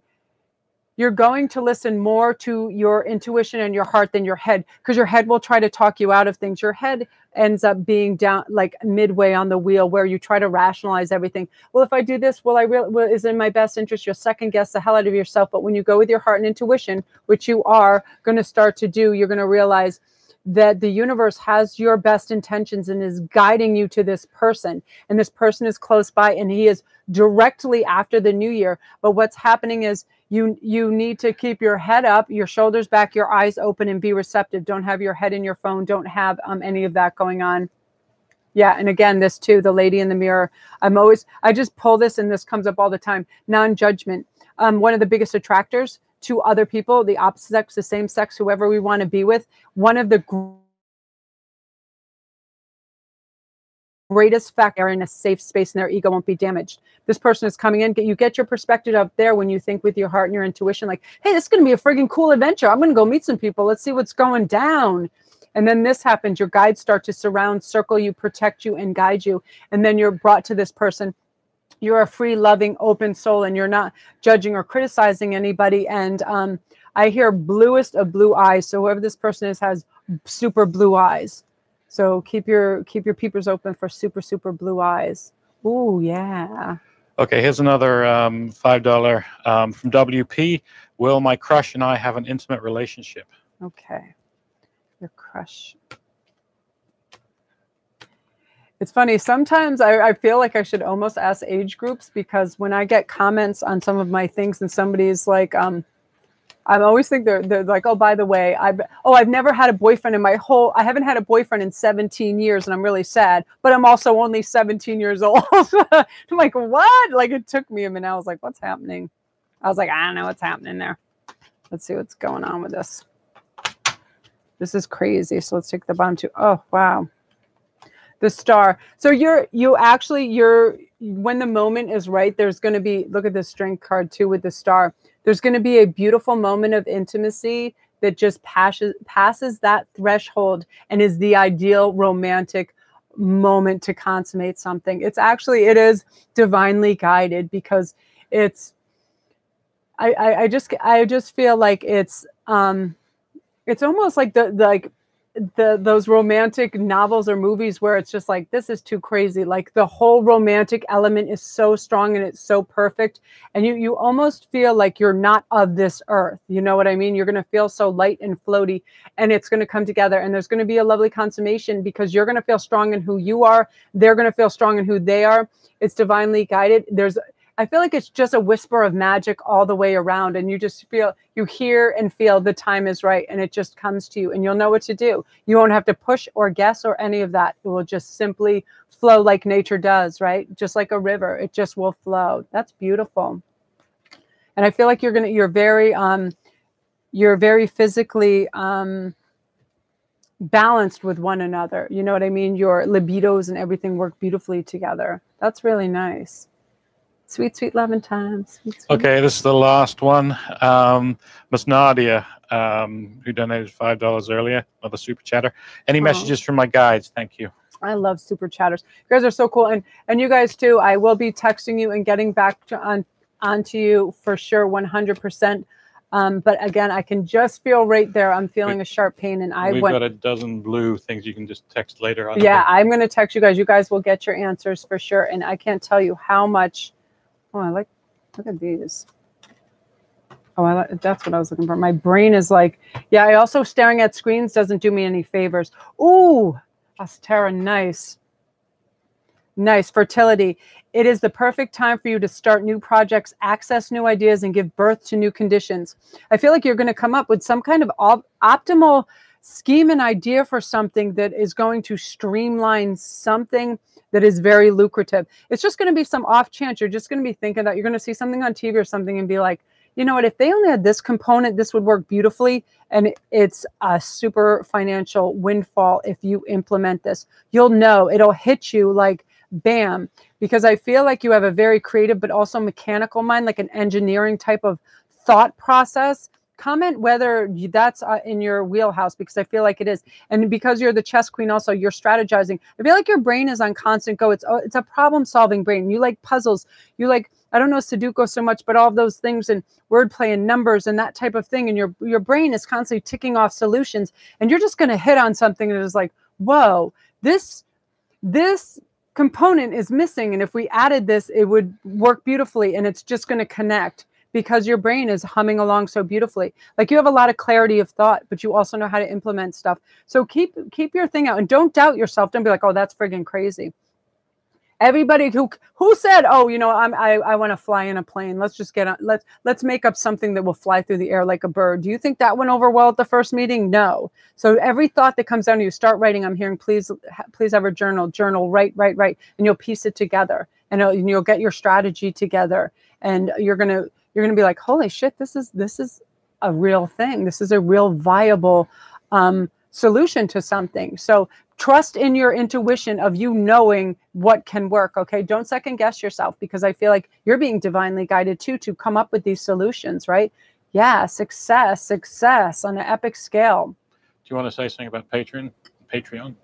to listen more to your intuition and your heart than your head, because your head will try to talk you out of things. Your head ends up being down like midway on the wheel where you try to rationalize everything. Well, if I do this, is it in my best interest? You'll second guess the hell out of yourself. But when you go with your heart and intuition, which you are going to start to do, you're going to realize that the universe has your best intentions and is guiding you to this person. And this person is close by, and he is directly after the new year. But what's happening is you need to keep your head up, your shoulders back, your eyes open, and be receptive. Don't have your head in your phone. Don't have any of that going on. Yeah. And again, this too, the lady in the mirror. I just pull this, and this comes up all the time. Non-judgment. One of the biggest attractors to other people, the opposite sex, the same sex, whoever we want to be with. One of the greatest fact are in a safe space and their ego won't be damaged. This person is coming in. You get your perspective up there when you think with your heart and your intuition, like, hey, this is going to be a friggin' cool adventure. I'm going to go meet some people. Let's see what's going down. And then this happens. Your guides start to surround, circle you, protect you, and guide you. And then you're brought to this person. You're a free, loving, open soul, and you're not judging or criticizing anybody. And I hear bluest of blue eyes. So whoever this person is has super blue eyes. So keep your peepers open for super, super blue eyes. Ooh, yeah. Okay, here's another $5 from WP. Will my crush and I have an intimate relationship? Okay. Your crush. It's funny. Sometimes I feel like I should almost ask age groups, because when I get comments on some of my things and somebody's like, I always think they're like, oh, by the way, I've never had a boyfriend I haven't had a boyfriend in 17 years and I'm really sad, but I'm also only 17 years old. I'm like, what? Like, it took me a minute. I was like, what's happening? I was like, I don't know what's happening there. Let's see what's going on with this. This is crazy. So let's take the bottom two. Oh, wow. The Star. So when the moment is right, there's going to be, look at this Strength card too with the Star. There's going to be a beautiful moment of intimacy that just passes that threshold and is the ideal romantic moment to consummate something. It is divinely guided, because I just feel like it's almost like those romantic novels or movies where it's just like, this is too crazy. Like, the whole romantic element is so strong and it's so perfect. And you almost feel like you're not of this earth. You know what I mean? You're going to feel so light and floaty, and it's going to come together, and there's going to be a lovely consummation, because you're going to feel strong in who you are. They're going to feel strong in who they are. It's divinely guided. I feel like it's just a whisper of magic all the way around, and you hear and feel the time is right, and it just comes to you, and you'll know what to do. You won't have to push or guess or any of that. It will just simply flow like nature does, right? Just like a river, it just will flow. That's beautiful. And I feel like you're very physically balanced with one another. You know what I mean? Your libidos and everything work beautifully together. That's really nice. Sweet, sweet loving time. Sweet, sweet. Okay, this is the last one. Miss Nadia, who donated $5 earlier, another super chatter. Any messages from my guides? Thank you. I love super chatters. You guys are so cool. And you guys too. I will be texting you and getting back onto you for sure, 100%. But again, I can just feel right there. I'm feeling a sharp pain, and we've got a dozen blue things you can just text later on. Yeah, I'm going to text you guys. You guys will get your answers for sure. And I can't tell you how much. Oh, look at these. Oh, that's what I was looking for. My brain is like, yeah, I also staring at screens doesn't do me any favors. Ooh, Astera, nice. Nice. Fertility. It is the perfect time for you to start new projects, access new ideas, and give birth to new conditions. I feel like you're going to come up with some kind of optimal scheme and idea for something that is going to streamline something that is very lucrative. It's just going to be some off chance. You're just going to be thinking that you're going to see something on TV or something and be like, you know what, if they only had this component, this would work beautifully. And it's a super financial windfall if you implement this. You'll know, it'll hit you like bam, because I feel like you have a very creative but also mechanical mind, like an engineering type of thought process. Comment whether that's in your wheelhouse, because I feel like it is. And because you're the chess queen also, you're strategizing. I feel like your brain is on constant go. It's a problem-solving brain. You like puzzles. You like, I don't know Sudoku so much, but all of those things and wordplay and numbers and that type of thing. And your brain is constantly ticking off solutions. And you're just going to hit on something that is like, whoa, this component is missing. And if we added this, it would work beautifully. And it's just going to connect, because your brain is humming along so beautifully. Like, you have a lot of clarity of thought, but you also know how to implement stuff. So keep your thing out and don't doubt yourself. Don't be like, oh, that's friggin' crazy. Everybody who said, oh, you know, I want to fly in a plane. Let's just get on. Let's make up something that will fly through the air like a bird. Do you think that went over well at the first meeting? No. So every thought that comes down to you, start writing. I'm hearing, please have a journal, write, and you'll piece it together, and you'll get your strategy together, and you're gonna be like, holy shit, this is a real thing. This is a real viable solution to something. So trust in your intuition of you knowing what can work. Okay. Don't second guess yourself, because I feel like you're being divinely guided too, to come up with these solutions, right? Yeah. Success on an epic scale. Do you want to say something about Patreon?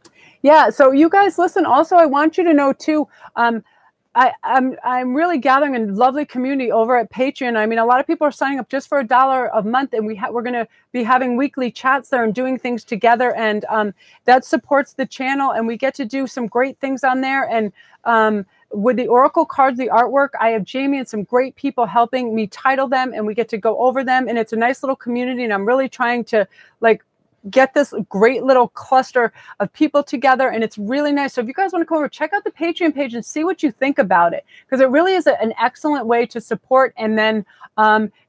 Yeah. So you guys listen, also, I want you to know too, I'm really gathering a lovely community over at Patreon. I mean, a lot of people are signing up just for $1 a month, and we're going to be having weekly chats there and doing things together, and that supports the channel, and we get to do some great things on there. And with the oracle cards, the artwork, I have Jamie and some great people helping me title them, and we get to go over them, and it's a nice little community, and I'm really trying to get this great little cluster of people together, and it's really nice. So if you guys want to come over, check out the Patreon page and see what you think about it, because it really is an excellent way to support. And then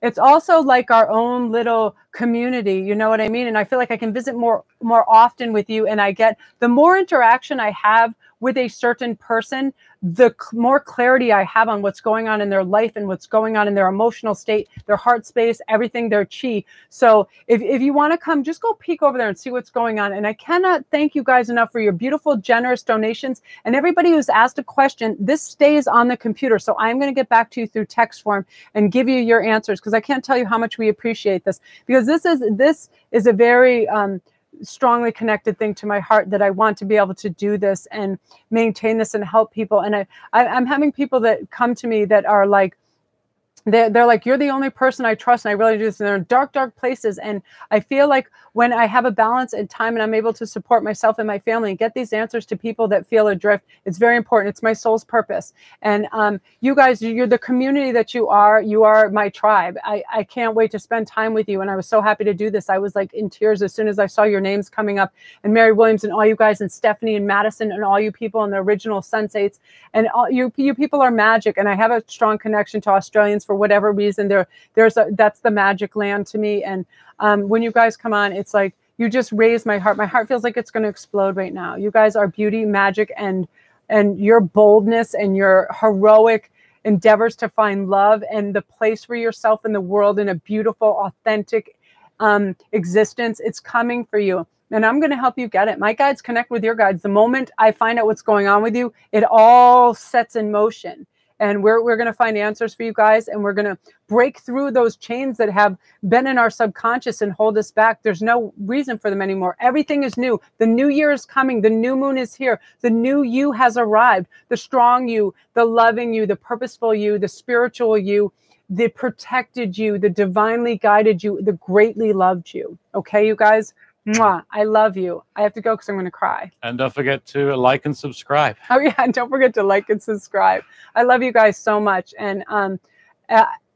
it's also like our own little community, you know what I mean? And I feel like I can visit more often with you, and I get the more interaction I have with a certain person, the more clarity I have on what's going on in their life and what's going on in their emotional state, their heart space, everything, their chi. So if you want to come, just go peek over there and see what's going on. And I cannot thank you guys enough for your beautiful, generous donations. And everybody who's asked a question, this stays on the computer. So I'm going to get back to you through text form and give you your answers, because I can't tell you how much we appreciate this, because this is a very strongly connected thing to my heart, that I want to be able to do this and maintain this and help people. And I'm having people that come to me that are like, they're like, you're the only person I trust, and I really do this. And they're in dark places. And I feel like when I have a balance and time, and I'm able to support myself and my family and get these answers to people that feel adrift, it's very important. It's my soul's purpose. And you guys, you're the community that you are my tribe. I can't wait to spend time with you. And I was so happy to do this. I was like in tears as soon as I saw your names coming up, and Mary Williams and all you guys, and Stephanie and Madison and all you people and the original Sensates, and all you people are magic. And I have a strong connection to Australians for whatever reason. That's the magic land to me. And when you guys come on, it's like you just raise my heart. My heart feels like it's going to explode right now. You guys are beauty, magic, and your boldness and your heroic endeavors to find love and the place for yourself in the world in a beautiful, authentic existence. It's coming for you. And I'm going to help you get it. My guides connect with your guides. The moment I find out what's going on with you, it all sets in motion. And we're going to find answers for you guys, and we're going to break through those chains that have been in our subconscious and hold us back. There's no reason for them anymore. Everything is new. The new year is coming. The new moon is here. The new you has arrived. The strong you, the loving you, the purposeful you, the spiritual you, the protected you, the divinely guided you, the greatly loved you. Okay, you guys? Mwah, I love you. I have to go because I'm going to cry. And don't forget to like and subscribe. Oh, yeah. And don't forget to like and subscribe. I love you guys so much. And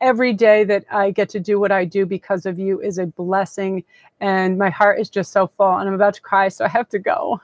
every day that I get to do what I do because of you is a blessing. And my heart is just so full. And I'm about to cry, so I have to go.